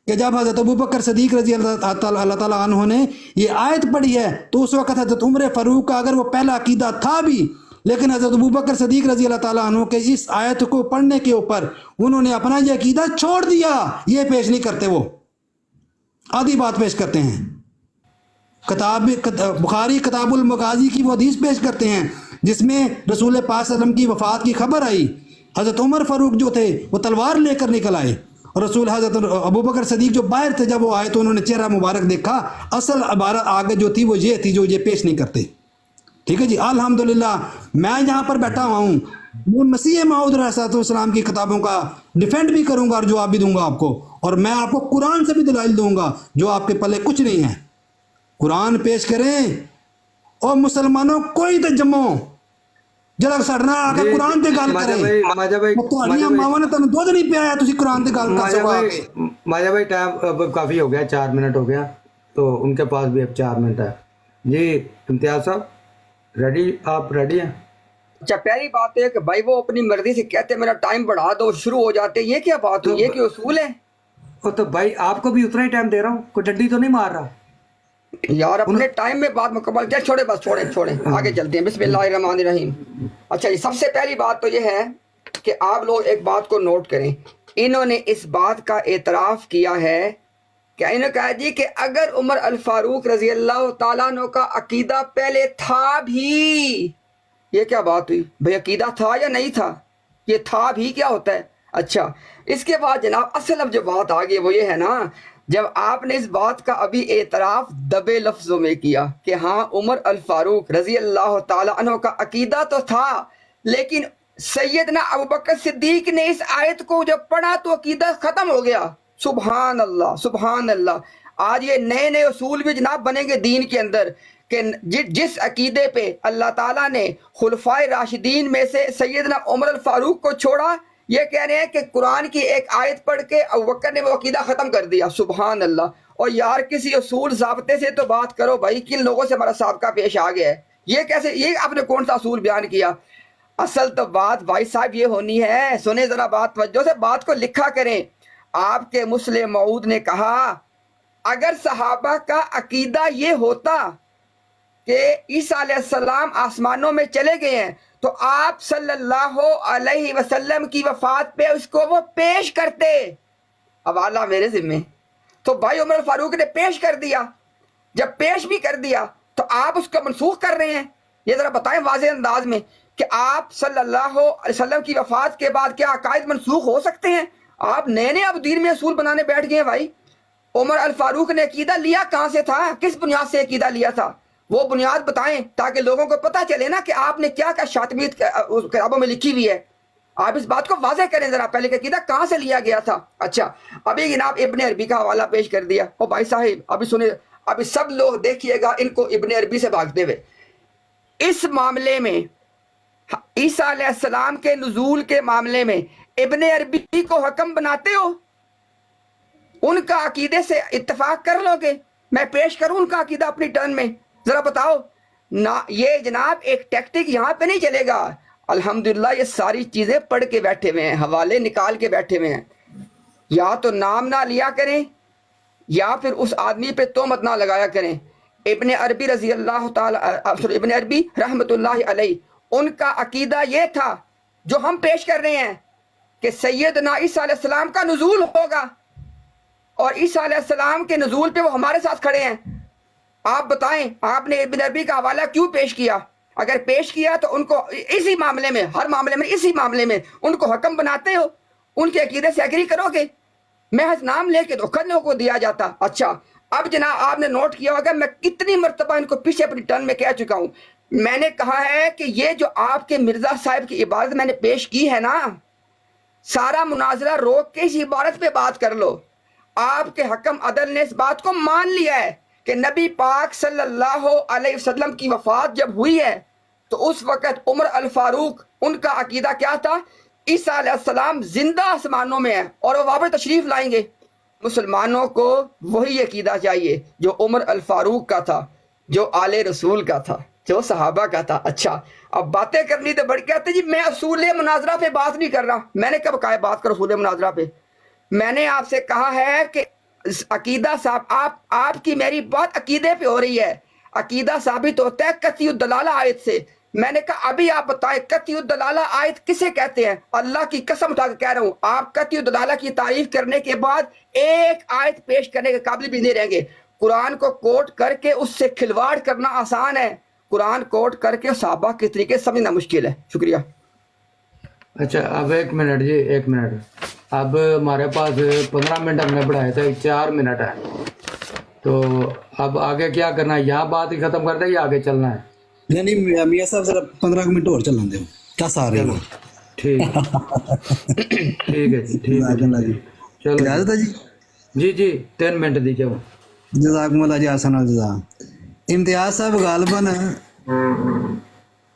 کہ جب حضرت ابوبکر صدیق رضی اللہ تعالیٰ عنہ نے یہ آیت پڑھی ہے تو اس وقت حضرت عمر فاروق کا اگر وہ پہلا عقیدہ تھا بھی، لیکن حضرت ابوبکر صدیق رضی اللہ تعالیٰ عنہ کے اس آیت کو پڑھنے کے اوپر انہوں نے اپنا یہ عقیدہ چھوڑ دیا. یہ پیش نہیں کرتے، وہ آدھی بات پیش کرتے ہیں. بخاری کتاب المغازی کی وہ حدیث پیش کرتے ہیں جس میں رسول پاک صلی اللہ علیہ وسلم کی وفات کی خبر آئی. حضرت عمر فاروق جو تھے وہ تلوار لے کر نکل آئے، اور رسول حضرت ابوبکر صدیق جو باہر تھے جب وہ آئے تو انہوں نے چہرہ مبارک دیکھا. اصل عبارت آگے جو تھی وہ یہ تھی جو یہ پیش نہیں کرتے. ٹھیک ہے جی. الحمدللہ میں یہاں پر بیٹھا ہوا ہوں، میں مسیح موعود علیہ الصلوۃ والسلام کی کتابوں کا ڈیفینڈ بھی کروں گا اور جواب بھی دوں گا آپ کو، اور میں آپ کو قرآن سے بھی دلائل دوں گا جو آپ کے پلے کچھ نہیں ہے. قرآن پیش کریں اور مسلمانوں کوئی تے جمو جڑا سڑنا آ کے قرآن تے گل کرے. تہاڈیاں ماواں نے تانوں دودھ نہیں پیا تسی قرآن تے گل کر سکو آ کے. ماجا بھائی ٹائم اب کافی ہو گیا، 4 منٹ ہو گیا، تو ان کے پاس بھی اب 4 منٹ ہے. جی امتیاز صاحب ریڈی؟ آپ ریڈی ہیں؟ اچھا، پہلی بات ہے کہ بھائی وہ اپنی مرضی سے کہتے میرا ٹائم بڑھا دو، شروع ہو جاتے. یہ کیا بات ہوئی؟ یہ کہ اصول ہے؟ تو بھائی آپ کو بھی اتنا ہی ٹائم دے رہا ہوں، کوئی ڈنڈی تو نہیں مار رہا یار. اپنے ٹائم میں بات مکمل کیا، چھوڑے بس چھوڑیں آگے چلتے ہیں. بسم اللہ الرحمن الرحیم. اچھا جی، سب سے پہلی بات تو یہ ہے کہ آپ لوگ ایک بات کو نوٹ کریں. انہوں نے اس بات کا اعتراف کیا ہے کہ انہوں نے کہا جی کہ اگر عمر الفاروق رضی اللہ تعالیٰ عنہ کا عقیدہ پہلے تھا بھی. یہ کیا بات ہوئی بھئی؟ عقیدہ تھا یا نہیں تھا؟ یہ تھا بھی کیا ہوتا ہے؟ اچھا، اس کے بعد جناب اصل اب جو بات آگے وہ یہ ہے نا، جب آپ نے اس بات کا ابھی اعتراف دبے لفظوں میں کیا کہ ہاں عمر الفاروق رضی اللہ تعالیٰ عنہ کا عقیدہ تو تھا، لیکن سیدنا ابوبکر صدیق نے اس آیت کو جب پڑھا تو عقیدہ ختم ہو گیا. سبحان اللہ سبحان اللہ. آج یہ نئے نئے اصول بھی جناب بنیں گے دین کے اندر کہ جس عقیدے پہ اللہ تعالیٰ نے خلفائے راشدین میں سے سیدنا عمر الفاروق کو چھوڑا، یہ کہہ رہے ہیں کہ قرآن کی ایک آیت پڑھ کے ابوبکر نے وہ عقیدہ ختم کر دیا. سبحان اللہ. اور یار کسی اصول ضابطے سے تو بات کرو بھائی، کن لوگوں سے ہمارا سابقہ پیش آ گیا ہے. یہ کیسے, یہ آپ نے کون سا اصول بیان کیا؟ اصل تو بات بھائی صاحب یہ ہونی ہے, سنیں ذرا بات توجہ سے, بات کو لکھا کریں. آپ کے مسلم موعود نے کہا اگر صحابہ کا عقیدہ یہ ہوتا کہ عیسیٰ علیہ السلام آسمانوں میں چلے گئے ہیں تو آپ صلی اللہ علیہ وسلم کی وفات پہ اس کو وہ پیش کرتے. حوالہ میرے ذمہ. تو بھائی عمر فاروق نے پیش کر دیا, جب پیش بھی کر دیا تو آپ اس کو منسوخ کر رہے ہیں. یہ ذرا بتائیں واضح انداز میں کہ آپ صلی اللہ علیہ وسلم کی وفات کے بعد کیا عقائد منسوخ ہو سکتے ہیں؟ آپ نئے نئے اب دین میں اصول بنانے بیٹھ گئے ہیں. بھائی عمر الفاروق نے عقیدہ لیا کہاں سے تھا, کس بنیاد سے عقیدہ لیا تھا, وہ بنیاد بتائیں تاکہ لوگوں کو پتہ چلے نا کہ آپ نے کیا کیا شاطبیت کتابوں میں لکھی ہوئی ہے. آپ اس بات کو واضح کریں ذرا پہلے کہ عقیدہ کہاں سے لیا گیا تھا. اچھا ابھی جناب ابن عربی کا حوالہ پیش کر دیا. او بھائی صاحب ابھی سنیں, ابھی سب لوگ دیکھیے گا ان کو ابن عربی سے بھاگتے ہوئے. اس معاملے میں عیسیٰ علیہ السلام کے نزول کے معاملے میں ابن عربی کو حکم بناتے ہو؟ ان کا عقیدے سے اتفاق کر لو گے؟ میں پیش کروں ان کا عقیدہ اپنی ٹرن میں, ذرا بتاؤ نا. یہ جناب ایک ٹیکٹک یہاں پہ نہیں چلے گا. الحمدللہ یہ ساری چیزیں پڑھ کے بیٹھے ہوئے ہیں, حوالے نکال کے بیٹھے ہوئے ہیں. یا تو نام نہ لیا کریں یا پھر اس آدمی پہ تہمت نہ لگایا کریں. ابن عربی رضی اللہ تعالی, ابن عربی رحمت اللہ علیہ, ان کا عقیدہ یہ تھا جو ہم پیش کر رہے ہیں کہ سیدنا عیسیٰ علیہ السلام کا نزول ہوگا اور عیسیٰ علیہ السلام کے نزول پہ وہ ہمارے ساتھ کھڑے ہیں. آپ بتائیں آپ نے ابن عربی کا حوالہ کیوں پیش کیا؟ اگر پیش کیا تو ان کو اسی معاملے میں, ہر معاملے میں, اسی معاملے میں ان کو حکم بناتے ہو, ان کے عقیدے سے ایگری کرو گے؟ محض نام لے کے دھوکہ لوگوں کو دیا جاتا. اچھا اب جناب آپ نے نوٹ کیا ہوگا میں کتنی مرتبہ ان کو پیچھے اپنی ٹرن میں کہہ چکا ہوں. میں نے کہا ہے کہ یہ جو آپ کے مرزا صاحب کی عبارت میں نے پیش کی ہے نا, سارا مناظرہ روک کے اس عبارت پہ بات کر لو. آپ کے حکم عدل نے اس بات کو مان لیا ہے کہ نبی پاک صلی اللہ علیہ وسلم کی وفات جب ہوئی ہے تو اس وقت عمر الفاروق ان کا عقیدہ کیا تھا؟ عیسیٰ علیہ السلام زندہ آسمانوں میں ہیں اور وہ واپس تشریف لائیں گے. مسلمانوں کو وہی عقیدہ چاہیے جو عمر الفاروق کا تھا, جو آل رسول کا تھا, جو صحابہ کا تھا. اچھا اب باتیں کرنی تو بڑھ کہتے جی میں اصول مناظرہ پہ بات نہیں کر رہا. میں نے کب کہا بات کرو اصول مناظرہ پہ؟ میں نے آپ سے کہا ہے کہ عقیدہ صاحب آپ کی میری بات عقیدے پہ ہو رہی ہے. عقیدہ ثابت ہوتا ہے قطعی الدلالہ آیت سے. میں نے کہا ابھی آپ بتائیں قطعی الدلالہ آیت کسے کہتے ہیں؟ اللہ کی قسم اٹھا کے کہہ رہا ہوں, آپ قطعی الدلالہ کی تعریف کرنے کے بعد ایک آیت پیش کرنے کے قابل بھی نہیں رہیں گے. قرآن کو کوٹ کر کے اس سے کھلواڑ کرنا آسان ہے, قرآن کوٹ کر کے صحابہ کے طریقے سمجھنا مشکل ہے. شکریہ. اچھا اب ایک منٹ جی, ایک منٹ. اب ہمارے پاس 15 منٹ ہم نے بڑھائے تھے, 4 منٹ ہے, تو اب آگے کیا کرنا ہے؟ یہاں بات ہی ختم کر دیں یا آگے چلنا ہے؟ نہیں میاں صاحب ذرا 15 منٹ اور چلنے دیں, کیا سارے ہو. ٹھیک ٹھیک ہے جی, ٹھیک ہے جی, چلو اجازت ہے جی. جی جی 3 منٹ دیجیے. جزاکم اللہ جی, آسان الجزا. امتیاز صاحب غالباً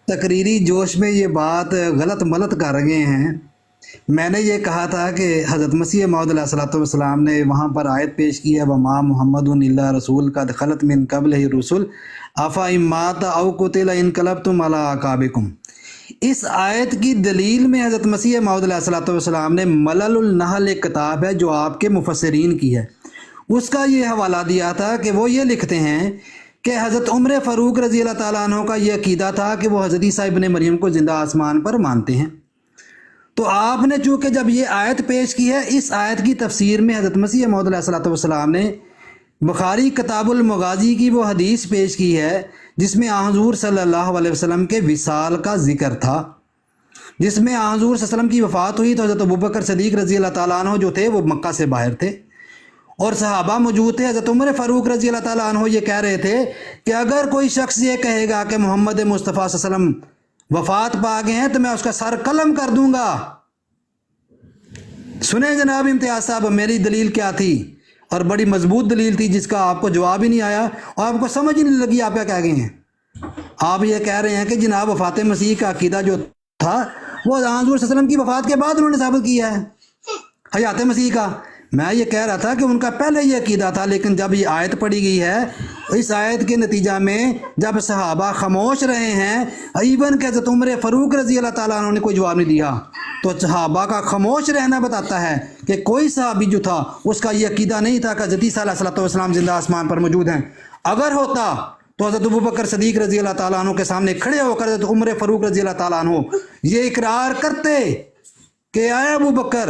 تقریری جوش میں یہ بات غلط ملت کر رہے ہیں. میں نے یہ کہا تھا کہ حضرت مسیح موعود علیہ الصلوۃ والسلام نے وہاں پر آیت پیش کی ہے وما محمد الا رسول قد خلت من قبلہ الرسل افا امات او قتل انقلبتم علی اعقابکم. اس آیت کی دلیل میں حضرت مسیح موعود علیہ الصلوۃ والسلام نے ملل النحل ایک کتاب ہے جو آپ کے مفسرین کی ہے, اس کا یہ حوالہ دیا تھا کہ وہ یہ لکھتے ہیں کہ حضرت عمر فاروق رضی اللہ تعالیٰ عنہ کا یہ عقیدہ تھا کہ وہ حضرت عیسیٰ ابن مریم کو زندہ آسمان پر مانتے ہیں. تو آپ نے چونکہ جب یہ آیت پیش کی ہے, اس آیت کی تفسیر میں حضرت مسیح موعود علیہ الصلوۃ والسلام نے بخاری کتاب المغازی کی وہ حدیث پیش کی ہے جس میں حضور صلی اللہ علیہ وسلم کے وصال کا ذکر تھا, جس میں حضور صلی اللہ علیہ وسلم کی وفات ہوئی تو حضرت ابوبکر صدیق رضی اللہ تعالیٰ عنہ جو تھے وہ مکہ سے باہر تھے اور صحابہ موجود تھے. حضرت عمر فاروق رضی اللہ تعالیٰ عنہ یہ کہہ رہے تھے کہ اگر کوئی شخص یہ کہے گا کہ محمد مصطفیٰ صلی اللہ علیہ وسلم وفات پا گئے ہیں تو میں اس کا سر قلم کر دوں گا. سنیں جناب امتیاز صاحب میری دلیل کیا تھی, اور بڑی مضبوط دلیل تھی جس کا آپ کو جواب ہی نہیں آیا اور آپ کو سمجھ ہی نہیں لگی آپ کیا کہہ گئے ہیں. آپ یہ کہہ رہے ہیں کہ جناب وفات مسیح کا عقیدہ جو تھا وہ حضور صلی اللہ علیہ وسلم کی وفات کے بعد انہوں نے ثابت کیا ہے حیات مسیح کا. میں یہ کہہ رہا تھا کہ ان کا پہلے یہ عقیدہ تھا، لیکن جب یہ آیت پڑھی گئی ہے، اس آیت کے نتیجہ میں جب صحابہ خاموش رہے ہیں، ایون کہ حضرت عمر فاروق رضی اللہ تعالیٰ عنہ نے کوئی جواب نہیں دیا، تو صحابہ کا خاموش رہنا بتاتا ہے کہ کوئی صحابی جو تھا اس کا یہ عقیدہ نہیں تھا کہ حضرت عیسیٰ علیہ الصلوۃ والسلام زندہ آسمان پر موجود ہیں۔ اگر ہوتا تو حضرت ابوبکر صدیق رضی اللہ تعالیٰ عنہ کے سامنے کھڑے ہو کر حضرت عمر فاروق رضی اللہ تعالیٰ عنہ یہ اقرار کرتے کہ اے ابو بکر،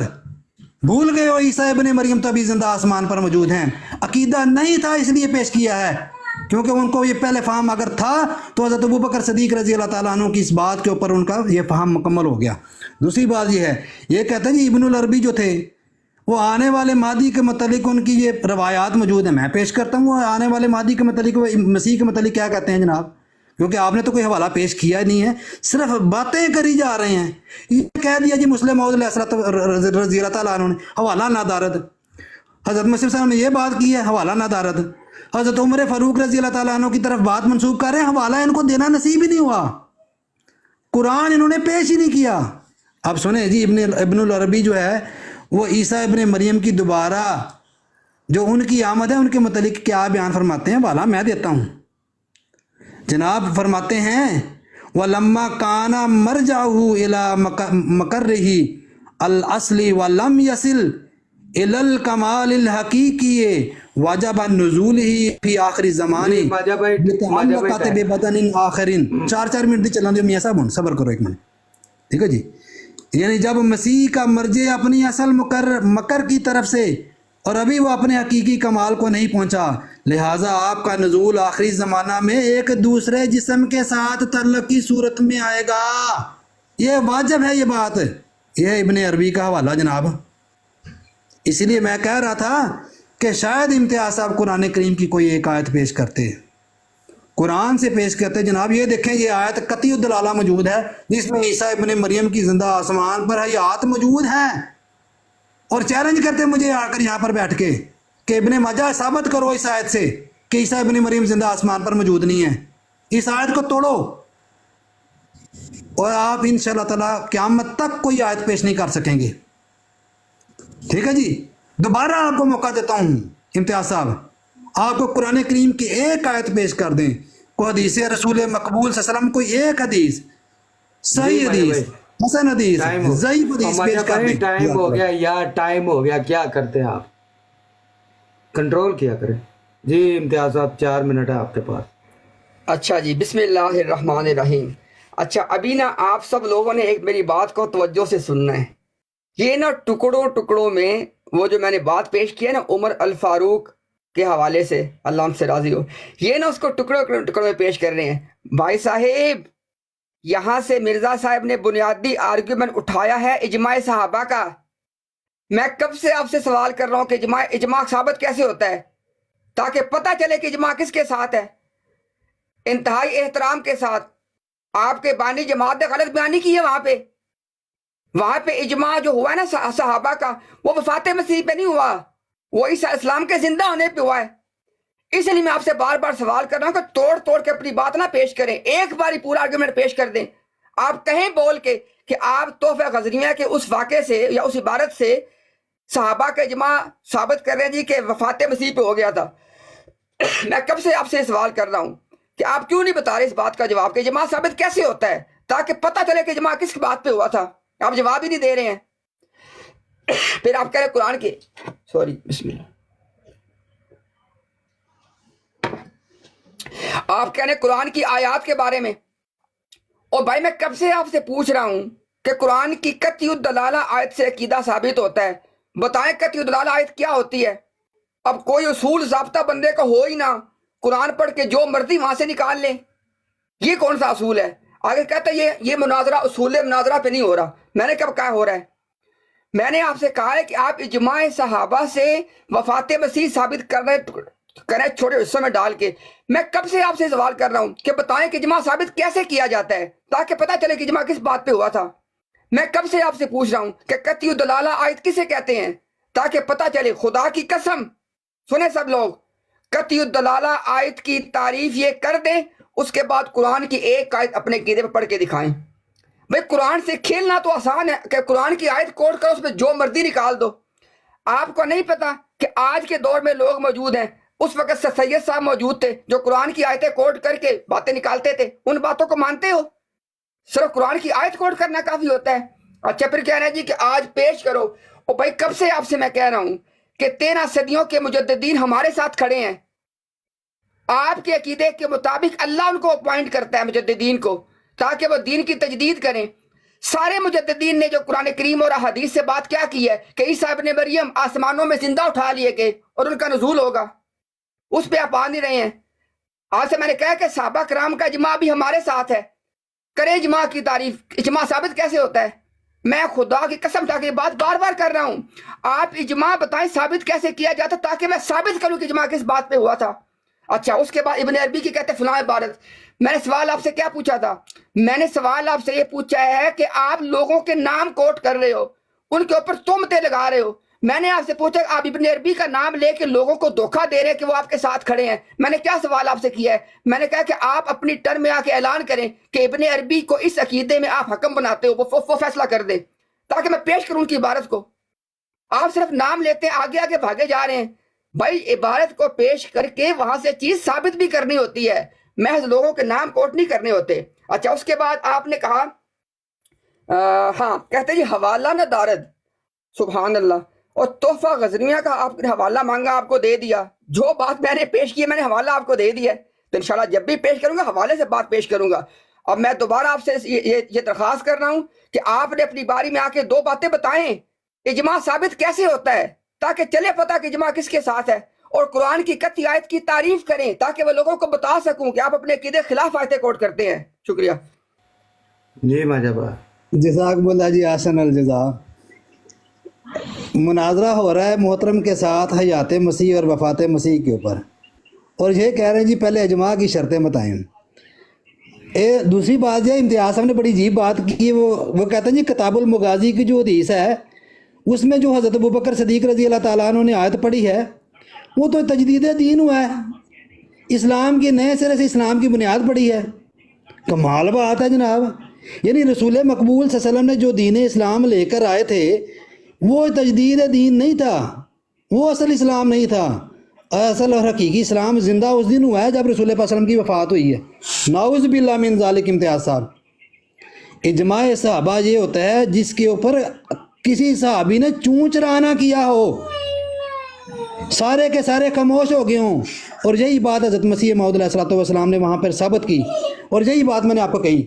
بھول گئے ہو عیسیٰ ابن مریم تو ابھی زندہ آسمان پر موجود ہیں۔ عقیدہ نہیں تھا اس لیے پیش کیا ہے، کیونکہ ان کو یہ پہلے فہم اگر تھا تو حضرت ابوبکر صدیق رضی اللہ تعالیٰ عنہ کی اس بات کے اوپر ان کا یہ فہم مکمل ہو گیا۔ دوسری بات یہ ہے، یہ کہتے ہیں جی ابن العربی جو تھے وہ آنے والے مہدی کے متعلق ان کی یہ روایات موجود ہیں، میں پیش کرتا ہوں وہ آنے والے مہدی کے متعلق، مسیح کے متعلق کیا کہتے ہیں جناب، کیونکہ آپ نے تو کوئی حوالہ پیش کیا ہی نہیں ہے، صرف باتیں کری جا رہے ہیں۔ یہ کہہ دیا جی مسلم موعود علیہ السلام رضی اللہ تعالیٰ عنہ نے حوالہ نادارد، حضرت مسلم صاحب نے یہ بات کی ہے حوالہ نادارد، حضرت عمر فاروق رضی اللہ تعالیٰ عنہ کی طرف بات منسوخ کر رہے ہیں، حوالہ ان کو دینا نصیب ہی نہیں ہوا، قرآن انہوں نے پیش ہی نہیں کیا۔ اب سنیں جی ابن العربی جو ہے وہ عیسیٰ ابن مریم کی دوبارہ جو ان کی آمد ہے ان کے متعلق کیا بیان فرماتے ہیں، حوالہ میں دیتا ہوں۔ جناب فرماتے ہیں وَلَمَّا كَانَ مَرْجَعُهُ إِلَى مَقَرِّهِ الْأَصْلِ وَلَمْ يَصِلْ إِلَى الْكَمَالِ الْحَقِيقِيِّ وَجَبَ نُزُولِهِ فِي آخِرِ الزَّمَانِ بِتَعَلَّقَاتِ بِبَدَنٍ آخَرٍ۔ 4 منٹ دی چلان دو میاں صاحب، صبر کرو ایک منٹ، ٹھیک ہے جی۔ یعنی جب مسیح کا مرجع اپنی اصل مکر کی طرف سے اور ابھی وہ اپنے حقیقی کمال کو نہیں پہنچا، لہٰذا آپ کا نزول آخری زمانہ میں ایک دوسرے جسم کے ساتھ تعلق کی صورت میں آئے گا، یہ واجب ہے۔ یہ بات یہ ابن عربی کا حوالہ جناب۔ اس لیے میں کہہ رہا تھا کہ شاید امتیاز صاحب قرآن کریم کی کوئی ایک آیت پیش کرتے، قرآن سے پیش کرتے۔ جناب یہ دیکھیں یہ آیت قطعی الدلالہ موجود ہے جس میں عیسیٰ ابن مریم کی زندہ آسمان پر حیات موجود ہے، اور چیلنج کرتے مجھے آ کر یہاں پر بیٹھ کے کہ ابن ماجہ ثابت کرو اس آیت سے کہ عیسیٰ ابن مریم زندہ آسمان پر موجود نہیں ہے، اس آیت کو توڑو، اور آپ انشاءاللہ تعالیٰ قیامت تک کوئی آیت پیش نہیں کر سکیں گے، ٹھیک ہے جی۔ دوبارہ آپ کو موقع دیتا ہوں امتیاز صاحب، آپ کو قرآن کریم کی ایک آیت پیش کر دیں، کوئی حدیث رسول مقبول صلی اللہ علیہ وسلم، کوئی ایک حدیث، صحیح حدیث، حسن حدیث، ضعیف حدیث پیش کر دیں۔ ٹائم ہو گیا یار، ٹائم ہو گیا، کیا کرتے ہیں آپ، کنٹرول کیا کریں جی۔ امتیاز صاحب 4 منٹ ہے آپ کے پاس۔ اچھا جی، بسم اللہ الرحمن الرحیم۔ اچھا ابھی نا آپ سب لوگوں نے ایک میری بات کو توجہ سے سننا ہے، یہ نا ٹکڑوں میں وہ جو میں نے بات پیش کی ہے نا عمر الفاروق کے حوالے سے، اللہ ہم سے راضی ہو، یہ نا اس کو ٹکڑوں میں پیش کر رہے ہیں۔ بھائی صاحب یہاں سے مرزا صاحب نے بنیادی آرگیومنٹ اٹھایا ہے اجماع صحابہ کا۔ میں کب سے آپ سے سوال کر رہا ہوں کہ اجماع ثابت کیسے ہوتا ہے، تاکہ پتہ چلے کہ اجماع کس کے ساتھ ہے۔ انتہائی احترام کے ساتھ آپ کے بانی جماعت نے غلط بیانی کی ہے، وہاں پہ اجماع جو ہوا ہے نا صحابہ کا، وہ وفات مسیح پہ نہیں ہوا، وہ عیسیٰ اسلام کے زندہ ہونے پہ ہوا ہے۔ اس لیے میں آپ سے بار بار سوال کر رہا ہوں کہ توڑ کے اپنی بات نہ پیش کریں، ایک باری پورا آرگومنٹ پیش کر دیں۔ آپ کہیں بول کے کہ آپ تحفہ غزنیہ کے اس واقعے سے یا اس عبارت سے صحابہ کا اجماع ثابت کر رہے ہیں جی کہ وفات مسیح پہ ہو گیا تھا۔ میں کب سے آپ سے سوال کر رہا ہوں کہ آپ کیوں نہیں بتا رہے اس بات کا جواب کہ اجماع ثابت کیسے ہوتا ہے، تاکہ پتہ چلے کہ اجماع کس بات پہ ہوا تھا۔ آپ جواب ہی نہیں دے رہے ہیں، پھر آپ کہہ رہے قرآن کی بسم اللہ، آپ کہہ رہے قرآن کی آیات کے بارے میں۔ اور بھائی میں کب سے آپ سے پوچھ رہا ہوں کہ قرآن کی قطعی الدلالہ آیت سے عقیدہ ثابت ہوتا ہے، بتائیں قطعی الدلالہ آیت کیا ہوتی ہے۔ اب کوئی اصول ضابطہ بندے کا ہو ہی نہ، قرآن پڑھ کے جو مرضی وہاں سے نکال لیں، یہ کون سا اصول ہے؟ آگے کہتا ہے یہ مناظرہ اصول مناظرہ پہ نہیں ہو رہا۔ میں نے کب کہا ہو رہا ہے؟ میں نے آپ سے کہا ہے کہ آپ اجماع صحابہ سے وفات مسیح ثابت کریں چھوٹے حصوں میں ڈال کے۔ میں کب سے آپ سے سوال کر رہا ہوں کہ بتائیں کہ اجماع ثابت کیسے کیا جاتا ہے، تاکہ پتہ چلے کہ اجماع کس بات پہ ہوا تھا۔ میں کب سے آپ سے پوچھ رہا ہوں کہ قطعی الدلالہ آیت کسے کہتے ہیں، تاکہ پتہ چلے۔ خدا کی قسم سنیں سب لوگ، قطعی الدلالہ آیت کی تعریف یہ کر دیں، اس کے بعد قرآن کی ایک آیت اپنے عقیدے پہ پڑھ کے دکھائیں۔ بھئی قرآن سے کھیلنا تو آسان ہے کہ قرآن کی آیت کوٹ کر اس میں جو مرضی نکال دو۔ آپ کو نہیں پتا کہ آج کے دور میں لوگ موجود ہیں، اس وقت سید صاحب موجود تھے جو قرآن کی آیتیں کوٹ کر کے باتیں نکالتے تھے، ان باتوں کو مانتے ہو؟ صرف قرآن کی آیت کوٹ کرنا کافی ہوتا ہے۔ اچھا پھر کہہ رہے ہیں جی کہ آج پیش کرو، اور بھائی کب سے آپ سے میں کہہ رہا ہوں کہ 13 صدیوں کے مجددین ہمارے ساتھ کھڑے ہیں، آپ کے عقیدے کے مطابق اللہ ان کو اپوائنٹ کرتا ہے مجددین کو، تاکہ وہ دین کی تجدید کریں۔ سارے مجددین نے جو قرآن کریم اور حدیث سے بات کیا کی ہے کہ عیسیٰ ابن مریم آسمانوں میں زندہ اٹھا لیے گئے اور ان کا نزول ہوگا، اس پہ آپ آ نہیں رہے ہیں۔ آج سے میں نے کہا کہ صحابہ کرام کا اجماع بھی ہمارے ساتھ ہے، کرے اجماع کی تعریف۔ اجماع ثابت کیسے ہوتا ہے؟ میں خدا کی قسم اٹھا کے یہ بات بار بار کر رہا ہوں، آپ اجماع بتائیں ثابت کیسے کیا جاتا تاکہ میں ثابت کروں کہ اجماع کس بات پہ ہوا تھا۔ اچھا اس کے بعد ابن عربی کی کہتے ہیں فلاں عبارت۔ میں نے سوال آپ سے کیا پوچھا تھا؟ میں نے سوال آپ سے یہ پوچھا ہے کہ آپ لوگوں کے نام کوٹ کر رہے ہو، ان کے اوپر تہمتیں لگا رہے ہو۔ میں نے آپ سے پوچھا کہ آپ ابن عربی کا نام لے کے لوگوں کو دھوکہ دے رہے ہیں کہ وہ آپ کے ساتھ کھڑے ہیں۔ میں نے کیا سوال آپ سے کیا ہے؟ میں نے کہا کہ آپ اپنی ٹرم میں آ کے اعلان کریں کہ ابن عربی کو اس عقیدے میں آپ حکم بناتے ہو، وہ فیصلہ کر دیں تاکہ میں پیش کروں ان کی عبارت کو۔ آپ صرف نام لیتے ہیں، آگے آگے بھاگے جا رہے ہیں۔ بھائی عبارت کو پیش کر کے وہاں سے چیز ثابت بھی کرنی ہوتی ہے، محض لوگوں کے نام کوٹ نہیں کرنے ہوتے۔ اچھا اس کے بعد آپ نے کہا ہاں کہتے جی حوالہ نہ دارد، سبحان اللہ، اور تحفہ غزنیہ کا آپ نے حوالہ مانگا، آپ کو دے دیا۔ جو بات میں نے پیش کی ہے میں نے حوالہ آپ کو دے دیا ہے، تو انشاءاللہ جب بھی پیش کروں گا حوالے سے بات پیش کروں گا۔ اب میں دوبارہ آپ سے یہ درخواست کر رہا ہوں کہ آپ نے اپنی باری میں آ کے 2 باتیں بتائیں، اجماع ثابت کیسے ہوتا ہے تاکہ چلے پتہ کہ اجماع کس کے ساتھ ہے، اور قرآن کی قطعی آیت کی تعریف کریں تاکہ وہ لوگوں کو بتا سکوں کہ آپ اپنے عقیدے خلاف آیتیں کوٹ کرتے ہیں۔ شکریہ جی ماجبہ جزاک اللہ جی، احسن الجزا۔ مناظرہ ہو رہا ہے محترم کے ساتھ حیات مسیح اور وفات مسیح کے اوپر، اور یہ کہہ رہے ہیں جی پہلے اجماع کی شرطیں بتائیں۔ دوسری بات یہ امتیاز صاحب نے بڑی عجیب بات کی، وہ کہتے ہیں جی کتاب المغازی کی جو حدیث ہے اس میں جو حضرت ابوبکر صدیق رضی اللہ تعالیٰ عنہ نے آیت پڑھی ہے وہ تو تجدید دین ہوا ہے، اسلام کے نئے سرے سے اسلام کی بنیاد پڑی ہے۔ کمال بات ہے جناب، یعنی رسول مقبول صلی اللہ علیہ وسلم نے جو دین اسلام لے کر آئے تھے وہ تجدید دین نہیں تھا، وہ اصل اسلام نہیں تھا۔ اصل اور حقیقی اسلام زندہ اس دن ہوا ہے جب رسول پاک صلی اللہ علیہ وسلم کی وفات ہوئی ہے۔ نعوذ باللہ من ذالک امتیاز صاحب، اجماع صحابہ یہ ہوتا ہے جس کے اوپر کسی صحابی نے چون چرا نہ کیا ہو، سارے کے سارے خاموش ہو گئے ہوں، اور یہی بات حضرت مسیح موعود علیہ السلام نے وہاں پر ثابت کی۔ اور یہی بات میں نے آپ کو کہی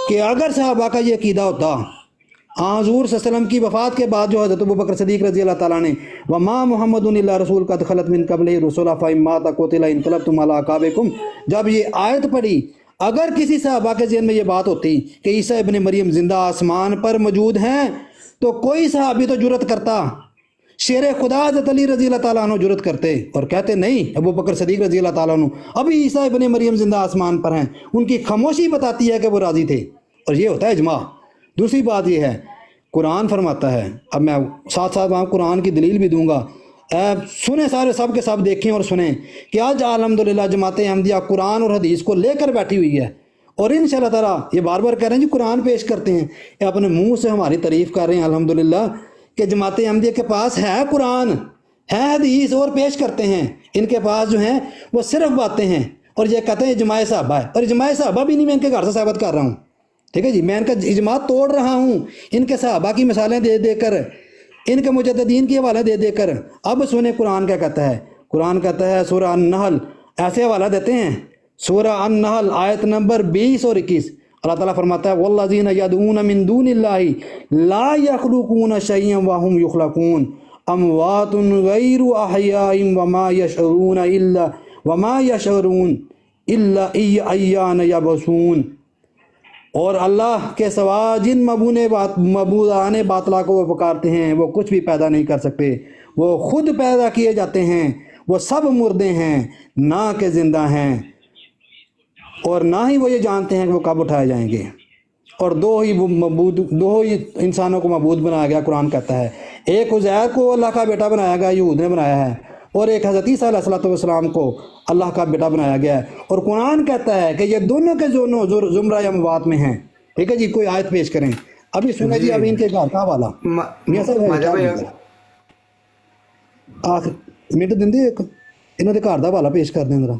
کہ اگر صحابہ کا یہ عقیدہ ہوتا، حضور صلی اللہ علیہ وسلم کی وفات کے بعد جو حضرت ابوبکر صدیق رضی اللہ تعالیٰ نے وما محمد الا رسول قد خلت من قبلہ الرسل افإن مات أو قتل انقلبتم علی اعقابکم، جب یہ آیت پڑھی، اگر کسی صحابہ کے ذہن میں یہ بات ہوتی کہ عیسیٰ ابن مریم زندہ آسمان پر موجود ہیں تو کوئی صحابی تو جرت کرتا، شیر خدا حضرت علی رضی اللہ تعالیٰ عنہ جرت کرتے اور کہتے نہیں ابوبکر صدیق رضی اللہ تعالیٰ عنہ ابھی عیسیٰ ابن مریم زندہ آسمان پر ہیں۔ ان کی خاموشی بتاتی ہے کہ وہ راضی تھے، اور یہ ہوتا ہے اجماع۔ دوسری بات یہ ہے قرآن فرماتا ہے، اب میں ساتھ ساتھ وہاں قرآن کی دلیل بھی دوں گا، سنیں سارے سب کے سب دیکھیں اور سنیں کہ آج الحمدللہ جماعت احمدیہ قرآن اور حدیث کو لے کر بیٹھی ہوئی ہے، اور انشاءاللہ تعالیٰ یہ بار بار کہہ رہے ہیں جی قرآن پیش کرتے ہیں، یہ اپنے منہ سے ہماری تعریف کر رہے ہیں الحمدللہ کہ جماعت احمدیہ کے پاس ہے قرآن ہے حدیث اور پیش کرتے ہیں، ان کے پاس جو ہیں وہ صرف باتیں ہیں، اور یہ کہتے ہیں اجماع صحابہ ہے، اور اجماع صحابہ بھی نہیں میں ان کے گھر سے ثابت کر رہا ہوں، ٹھیک ہے جی، میں ان کا اجماع توڑ رہا ہوں ان کے صحابہ کی مثالیں دے دے کر، ان کے مجددین کے حوالے دے دے کر۔ اب سنیں قرآن کیا کہتا ہے، قرآن کہتا ہے سورہ النحل، ایسے حوالہ دیتے ہیں سورہ النحل آیت نمبر 20 اور 21، اللہ تعالیٰ فرماتا ہے والذین یدعون من دون اللہ لا یخلقون شیئا وهم یخلقون اموات غیر احیاء وما یشعرون الا ایان یبعثون، اور اللہ کے سوا جن معبودان باطلا کو وہ پکارتے ہیں وہ کچھ بھی پیدا نہیں کر سکتے، وہ خود پیدا کیے جاتے ہیں، وہ سب مردے ہیں نہ کہ زندہ ہیں، اور نہ ہی وہ یہ جانتے ہیں کہ وہ کب اٹھائے جائیں گے۔ اور دو ہی انسانوں کو معبود بنایا گیا، قرآن کہتا ہے ایک عزیر کو اللہ کا بیٹا بنایا گیا، یہود نے بنایا ہے، اور ایک حضرت عیسیٰ علیہ السلام کو اللہ کا بیٹا بنایا گیا ہے، اور قرآن کہتا ہے کہ یہ دونوں کے دونوں زمرہ اموات میں ہیں۔ ٹھیک ہے جی، کوئی آیت پیش کریں، ابھی سنیں جی، ابھی ان کے گھر کا حوالہ ਆਖਰ ਮਿੰਟ ਦਿੰਦੇ ਇੱਕ ਇਹਨਾਂ ਦੇ ਘਰ ਦਾ ਹਵਾਲਾ ਪੇਸ਼ ਕਰਦੇ ਜਰਾ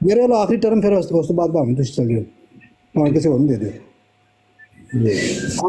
ਮੇਰੇ ਵੱਲ ਆਖਰੀ ਟਰਮ ਫਿਰ ਉਸ ਤੋਂ ਬਾਅਦ ਭਾਵੇਂ ਤੁਸੀਂ ਚੱਲ ਜਾਓ ਭਾਵੇਂ ਕਿਸੇ ਹੋਰ ਨੂੰ ਦੇ ਦਿਓ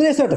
63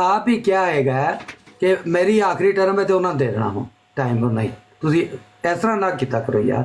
ਆਪ ਹੀ ਕਿਹਾ ਹੈਗਾ ਕਿ ਮੇਰੀ ਆਖਰੀ ਟਰਮ ਹੈ ਤੇ ਉਹਨਾਂ ਨੂੰ ਦੇ ਦੇਣਾ ਹੋ ਟਾਈਮ ਉਹ ਨਹੀਂ ਤੁਸੀਂ ਇਸ ਤਰ੍ਹਾਂ ਨਾ ਕੀਤਾ ਕਰੋ ਯਾਰ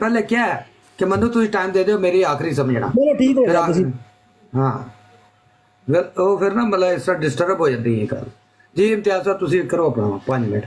ਪਹਿਲੇ ਕਿਹਾ ਹੈ ਕਿ ਮੈਨੂੰ ਤੁਸੀਂ ਟਾਈਮ ਦੇ ਦਿਓ ਮੇਰੀ ਆਖਰੀ ਸਮਝਣਾ ਚਲੋ ਠੀਕ ਹੋ ਫਿਰ ਗਿਆ ਤੁਸੀਂ ਹਾਂ ਉਹ ਫਿਰ ਨਾ ਮਤਲਬ ਇਸ ਤਰ੍ਹਾਂ ਡਿਸਟਰਬ ਹੋ ਜਾਂਦੀ ਹੈ ਗੱਲ ਜੀ ਇਮਤਿਆਜ਼ ਸਾਹਿਬ ਤੁਸੀਂ ਕਰੋ ਆਪਣਾ 5 ਮਿੰਟ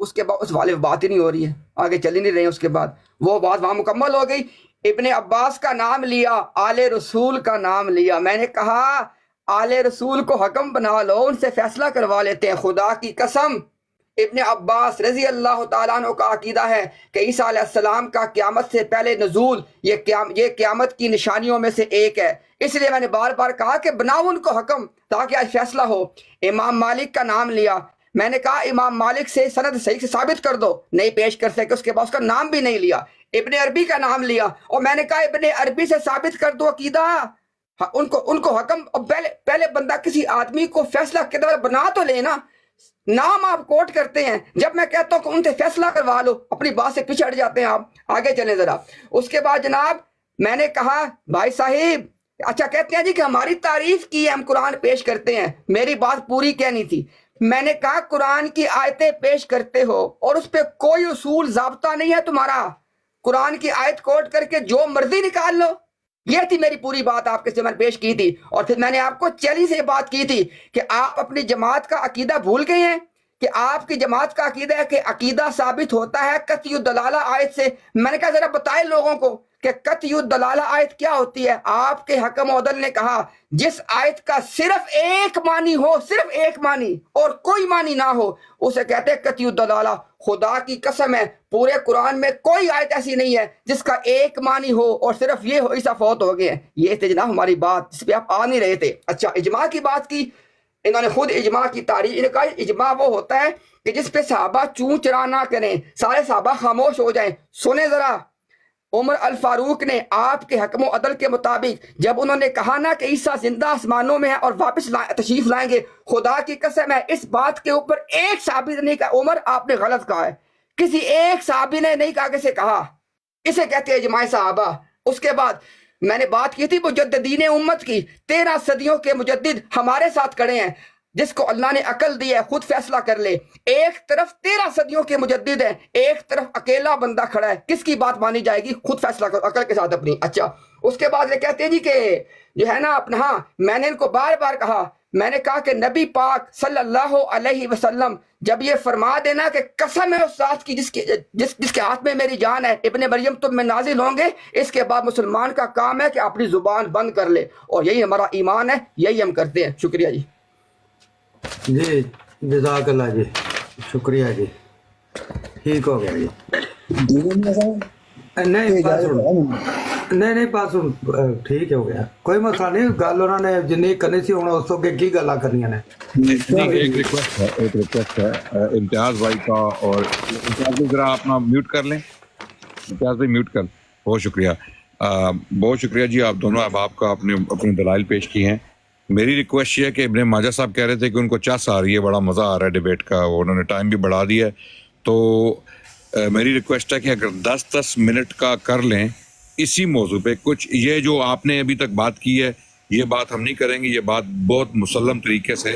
اس کے بعد اس والے بات ہی نہیں ہو رہی ہے, آگے چل ہی نہیں رہے ہیں. اس کے بعد وہ بات وہاں مکمل ہو گئی. ابن عباس کا نام لیا, آل رسول کا نام لیا. میں نے کہا آل رسول کو حکم بنا لو, ان سے فیصلہ کروا لیتے ہیں. خدا کی قسم ابن عباس رضی اللہ تعالیٰ عنہ کا عقیدہ ہے کہ عیسیٰ علیہ السلام کا قیامت سے پہلے نزول یہ قیامت کی نشانیوں میں سے ایک ہے. اس لیے میں نے بار بار کہا کہ بناؤ ان کو حکم تاکہ آج فیصلہ ہو. امام مالک کا نام لیا. میں نے کہا امام مالک سے سند صحیح سے ثابت کر دو, نہیں پیش کر سکے. اس کے بعد اس کا نام بھی نہیں لیا. ابن عربی کا نام لیا اور میں نے کہا ابن عربی سے ثابت کر دو عقیدہ. ان کو حکم, پہلے بندہ کسی آدمی کو فیصلہ کے دور بنا تو لینا. نام آپ کوٹ کرتے ہیں, جب میں کہتا ہوں کہ ان سے فیصلہ کروا لو, اپنی بات سے پیچھے ہٹ جاتے ہیں آپ. آگے چلیں ذرا. اس کے بعد جناب میں نے کہا بھائی صاحب, اچھا کہتے ہیں جی کہ ہماری تعریف کی ہے, ہم قرآن پیش کرتے ہیں. میری بات پوری کہنی تھی. میں نے کہا قرآن کی آیتیں پیش کرتے ہو اور اس پہ کوئی اصول ضابطہ نہیں ہے تمہارا. قرآن کی آیت کوٹ کر کے جو مرضی نکال لو. یہ تھی میری پوری بات آپ کے سامنے پیش کی تھی. اور پھر میں نے آپ کو چیلنج سے بات کی تھی کہ آپ اپنی جماعت کا عقیدہ بھول گئے ہیں, کہ آپ کی جماعت کا عقیدہ ہے کہ عقیدہ ثابت ہوتا ہے قطعی الدلالہ آیت سے. میں نے کہا ذرا بتائے لوگوں کو کہ قطعی الدلالہ آیت کیا ہوتی ہے. آپ کے حکم عدل نے کہا جس آیت کا صرف ایک معنی ہو, صرف ایک معنی اور کوئی معنی نہ ہو, اسے کہتے ہیں قطعی الدلالہ. خدا کی قسم ہے پورے قرآن میں کوئی آیت ایسی نہیں ہے جس کا ایک معنی ہو اور صرف یہ ہو عیسیٰ فوت ہو گئے ہیں. یہ تھے جناب ہماری بات, جس پہ آپ آ نہیں رہے تھے. اچھا اجماع کی بات کی, انہوں نے خود اجماع کی تعریف. انہوں نے کہا اجماع وہ ہوتا ہے کہ جس پہ صحابہ چوں چرا نہ کریں, سارے صحابہ خاموش ہو جائیں. سنیں ذرا, عمر الفاروق نے آپ کے حکم و عدل کے مطابق جب انہوں نے کہا نا کہ عیسیٰ زندہ آسمانوں میں ہے اور واپس تشریف لائیں گے, خدا کی قسم ہے اس بات کے اوپر ایک صحابی نے نہیں کہا عمر آپ نے غلط کہا ہے. کسی ایک صحابی نے نہیں کہا کہ اسے کہا. اسے کہتے ہیں اجماع صحابہ. اس کے بعد میں نے بات کی تھی مجددین امت کی. 13 صدیوں کے مجدد ہمارے ساتھ کھڑے ہیں. جس کو اللہ نے عقل دی ہے خود فیصلہ کر لے. ایک طرف 13 صدیوں کے مجدد ہیں, ایک طرف اکیلا بندہ کھڑا ہے. کس کی بات مانی جائے گی؟ خود فیصلہ کرو عقل کے ساتھ اپنی. اچھا اس کے بعد یہ کہتے ہیں جی کہ جو ہے نا اپنا, ہاں میں نے ان کو بار بار کہا, میں نے کہا کہ نبی پاک صلی اللہ علیہ وسلم جب یہ فرما دینا کہ قسم ہے اس ذات کی جس کے ہاتھ میں میری جان ہے, ابن مریم تم میں نازل ہوں گے, اس کے بعد مسلمان کا کام ہے کہ اپنی زبان بند کر لے. اور یہی ہمارا ایمان ہے, یہی ہم کرتے ہیں. شکریہ جی. جی جزاک اللہ جی, شکریہ جی, ٹھیک ہو گیا جی. نہیں پاس ٹھیک ہو گیا, کوئی مسئلہ نہیں. گل انہوں نے جن کرنی سی, ہوں اس تو اگے کی گلاں کرنی نے. ایک ریکویسٹ ہے امتیاز بھائی کا, اور امتیاز بھائی ذرا اپنا میوٹ کر لیں. امتیاز بھائی میوٹ کر. بہت شکریہ, بہت شکریہ جی. آپ دونوں احباب کا اپنے دلائل پیش کی ہیں. میری ریکویسٹ یہ ہے کہ ابن ماجہ صاحب کہہ رہے تھے کہ ان کو چس آ رہی ہے, بڑا مزہ آ رہا ہے ڈیبیٹ کا, انہوں نے ٹائم بھی بڑھا دیا ہے. تو میری ریکویسٹ ہے کہ اگر 10 منٹ کا کر لیں اسی موضوع پہ. کچھ یہ جو آپ نے ابھی تک بات کی ہے یہ بات ہم نہیں کریں گے, یہ بات بہت مسلم طریقے سے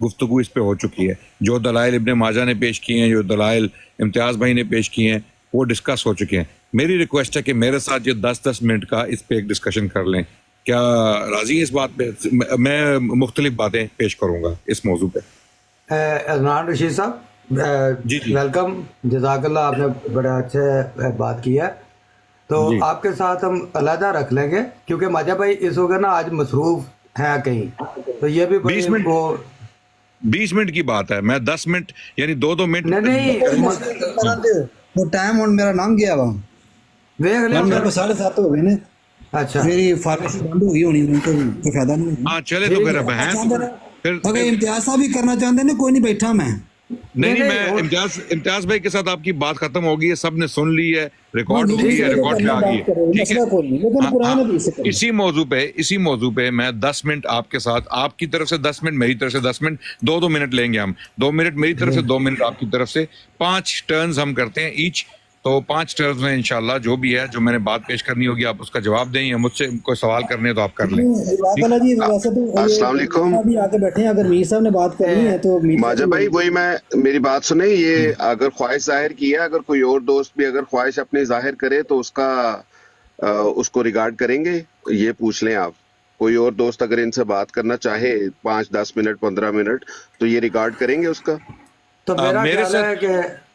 گفتگو اس پہ ہو چکی ہے. جو دلائل ابن ماجہ نے پیش کیے ہیں, جو دلائل امتیاز بھائی نے پیش کیے ہیں, وہ ڈسکس ہو چکے ہیں. میری ریکویسٹ ہے کہ میرے ساتھ یہ 10 منٹ کا اس پہ ایک ڈسکشن کر لیں. کیا راضی ہیں اس بات پہ؟ میں مختلف باتیں پیش کروں گا اس موضوع پہ. عدنان رشید صاحب جی ویلکم, جزاک اللہ, آپ نے بڑا اچھا بات کی ہے. تو آپ کے ساتھ ہم علیحدہ رکھ لیں گے کیونکہ ماجہ بھائی اس وقت نا آج مصروف ہیں کہیں, تو یہ بھی 20 منٹ کی بات ہے. میں 10 منٹ یعنی 2 منٹ نہیں وہ ٹائم اور میرا نام گیا وہاں, میرے کو 7:30 ہو گئے نا. اچھا میری فارمیسی بند ہو گئی ہونی, کوئی فائدہ نہیں. ہاں چلے تو پھر اگر امتیاز صاحب بھی کرنا چاہتے ہیں کوئی نہیں, بیٹھا میں نہیں میں امتیاز بھائی کے ساتھ آپ کی بات ختم ہوگی ہے, سب نے سن لی ہے, ریکارڈ ہو گئی ہے, ریکارڈ پہ آ گئی ہے. اسی موضوع پہ میں 10 منٹ آپ کے ساتھ, آپ کی طرف سے 10 منٹ, میری طرف سے 10 منٹ, 2 منٹ لیں گے ہم. 2 منٹ میری طرف سے, 2 منٹ آپ کی طرف سے, 5 ٹرنز ہم کرتے ہیں ایچ. تو 5 ٹرنز میں انشاءاللہ جو بھی ہے, جو میں نے بات پیش کرنی ہوگی آپ اس کا جواب دیں, یا مجھ سے کوئی سوال کرنے ہیں تو آپ کر لیں. السلام علیکم. آگے بیٹھے ہیں, اگر میر صاحب نے بات کرنی ہے تو ماجہ بھائی وہی میں, میری بات سنیں. یہ اگر خواہش ظاہر کی ہے, اگر کوئی اور دوست بھی اگر خواہش اپنی ظاہر کرے تو اس کو ریگارڈ کریں گے. یہ پوچھ لیں آپ, کوئی اور دوست اگر ان سے بات کرنا چاہے 5-10 منٹ 15 منٹ تو یہ ریگارڈ کریں گے اس کا. تو میرا خیال ہے کہ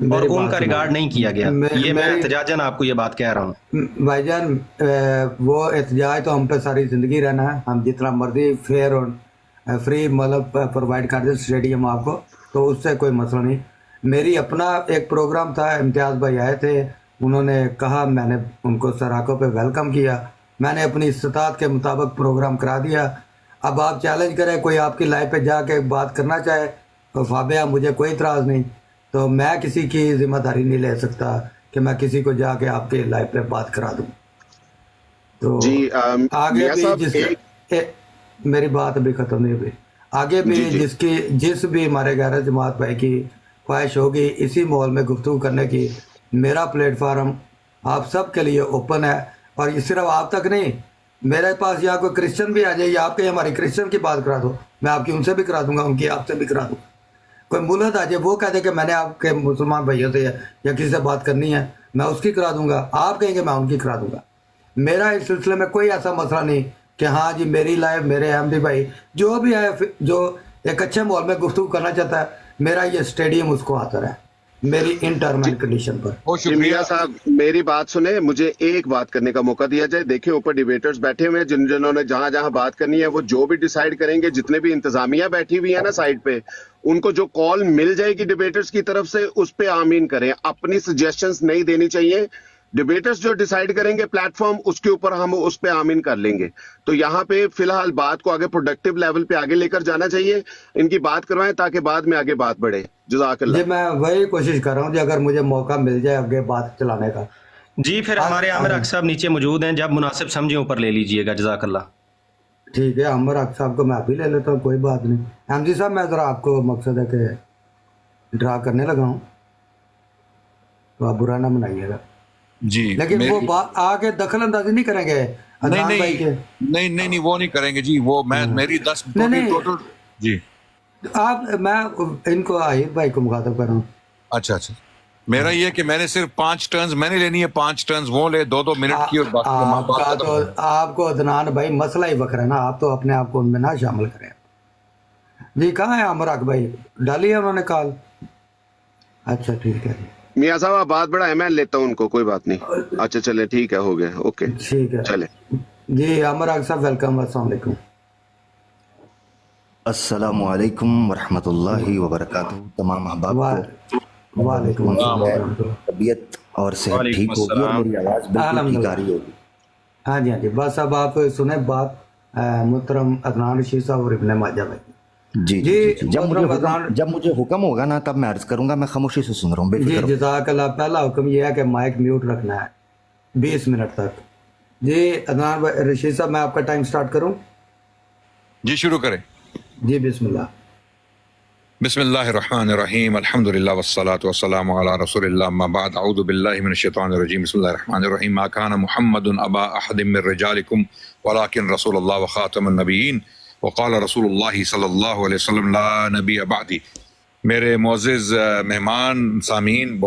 اور میری ان بات کا سنو۔ ریگارڈ نہیں کیا گیا. یہ میں میری- احتجاجاً آپ کو یہ بات کہہ رہا ہوں. بھائی جان وہ احتجاج تو ہم پہ ساری زندگی رہنا ہے، ہم جتنا مرضی فیئر اور فری مطلب پرووائڈ کر دیں اسٹیڈیم آپ کو، تو اس سے کوئی مسئلہ نہیں. میری اپنا ایک پروگرام تھا، امتیاز بھائی آئے تھے، انہوں نے کہا، میں نے ان کو سراکوں پہ ویلکم کیا، میں نے اپنی استطاعت کے مطابق پروگرام کرا دیا. اب آپ چیلنج کریں، کوئی آپ کی لائف پہ جا کے بات کرنا چاہے تو فابیہ مجھے کوئی اعتراض نہیں، تو میں کسی کی ذمہ داری نہیں لے سکتا کہ میں کسی کو جا کے آپ کے لائف پہ بات کرا دوں. تو جی آگے میاں بھی صاحب میری بات ابھی ختم نہیں ہوئی. آگے بھی جی جس بھی ہمارے غیر جماعت بھائی کی خواہش ہوگی اسی ماحول میں گفتگو کرنے کی، میرا پلیٹ فارم آپ سب کے لیے اوپن ہے. اور یہ صرف آپ تک نہیں، میرے پاس یا کوئی کرسچن بھی آ جائے یا آپ کے ہماری کرسچن کی بات کرا دو، میں آپ کی ان سے بھی کرا دوں گا، ان کی آپ سے بھی کرا دوں. کوئی ملت آ جائے وہ کہہ دے کہ میں نے آپ کے مسلمان بھائیوں سے یا کسی سے بات کرنی ہے، میں اس کی کرا دوں گا. آپ کہیں گے میں ان کی کرا دوں گا. میرا اس سلسلے میں کوئی ایسا مسئلہ نہیں کہ ہاں جی میری لائف میرے احمدی بھائی جو بھی ہے جو ایک اچھے ماحول میں گفتگو کرنا چاہتا ہے، میرا یہ اسٹیڈیم اس کو آتا ہے میری ان ٹرم اینڈ کنڈیشن پر. بہت جی شکریہ. میاں صاحب میری بات سنیں، مجھے ایک بات کرنے کا موقع دیا جائے. دیکھیں اوپر ڈیبیٹرز بیٹھے ہوئے ہیں، جنہوں نے جہاں بات کرنی ہے وہ جو بھی ڈیسائیڈ کریں گے. جتنے بھی انتظامیہ بیٹھی ہوئی ہے نا سائڈ پہ، ان کو جو کال مل جائے گی ڈیبیٹرز کی طرف سے اس پہ آمین کریں. اپنی سجیشنز نہیں دینی چاہیے. ڈیبیٹرز جو ڈیسائیڈ کریں گے پلیٹ فارم، اس کے اوپر ہم اس پہ آمین کر لیں گے. تو یہاں پہ فی الحال بات کو آگے پروڈکٹیو لیول پہ آگے لے کر جانا چاہیے. ان کی بات کروائیں تاکہ بعد میں آگے بات بڑھے. جزاک اللہ. جی میں وہی کوشش کر رہا ہوں جی، اگر مجھے موقع مل جائے آگے بات چلانے کا. جی پھر ہمارے عامر حق صاحب نیچے موجود ہیں، جب مناسب سمجھیں اوپر لے لیجئے گا. جزاک اللہ. ٹھیک ہے، عمر حق صاحب کو میں ابھی لے لیتا ہوں، کوئی بات نہیں. احمدی صاحب میں ذرا آپ کو مقصد ہے کہ ڈرا کرنے لگا ہوں تو آپ برا نہ منائیے گا، جی لیکن وہ آگے دخل اندازی نہیں کریں گے عدنان بھائی کے. نہیں وہ نہیں کریں گے جی. وہ میں میری 10 نہیں. ٹوٹل. جی آپ میں ان کو آہیر بھائی کو مخاطب کر رہا ہوں. اچھا میرا یہ کہ میں نے صرف 5 ٹرنز میں نے لینی ہے، 5 ٹرنز وہ لے 2 منٹ کی، اور باقی آپ کا تو آپ کو عدنان بھائی مسئلہ ہی وکر ہے نا، آپ تو اپنے آپ کو ان میں نہ شامل کریں. جی کہاں ہے عمر حق بھائی؟ ڈالی ہے انہوں نے کال؟ اچھا ٹھیک ہے جی. میاں صاحب آپ بات بڑھائیں، میں لیتا ہوں ان کو، کوئی بات نہیں. اچھا چلے ٹھیک ہے، ہو گیا، اوکے ٹھیک ہے چلے. جی عمر حق صاحب ویلکم. السلام علیکم. السلام علیکم ورحمۃ اللہ وبرکاتہ. تمام احباب کو وعلیکم السلام ورحمۃ اللہ. طبیعت اور صحت وعلیکم ٹھیک ہوگی اور السلام. میری آواز بالکل الحمدللہ. ٹھیک آ رہی ہوگی. ہاں جی بس اب آپ سنیں بات محترم عدنان رشید صاحب اور ابن ماجہ بھائی. جی جی، جی جب مجھے حکم ہوگا نا تب میں عرض کروں گا. میں خاموشی سے سن رہا ہوں، بے جی فکر ہو. جزاک اللہ. پہلا حکم یہ ہے کہ مائک میوٹ رکھنا ہے 20 منٹ تک. جی عدنان بھائی رشید صاحب میں آپ کا ٹائم سٹارٹ کروں؟ جی شروع کریں. جی بسم اللہ. بسم اللہ الرحمن الرحیم. الحمد للہ والصلاة والسلام علی رسول اللہ. اما بعد، اعوذ باللہ من الشیطان الرجیم. بسم اللہ الرحمن الرحیم. ما کان محمد ابا احد من رجالکم ولکن رسول اللہ وخاتم النبیین وقال رسول اللہ صلی اللہ علیہ وسلم لا نبی بعدی. میرے معزز مہمان سامعین،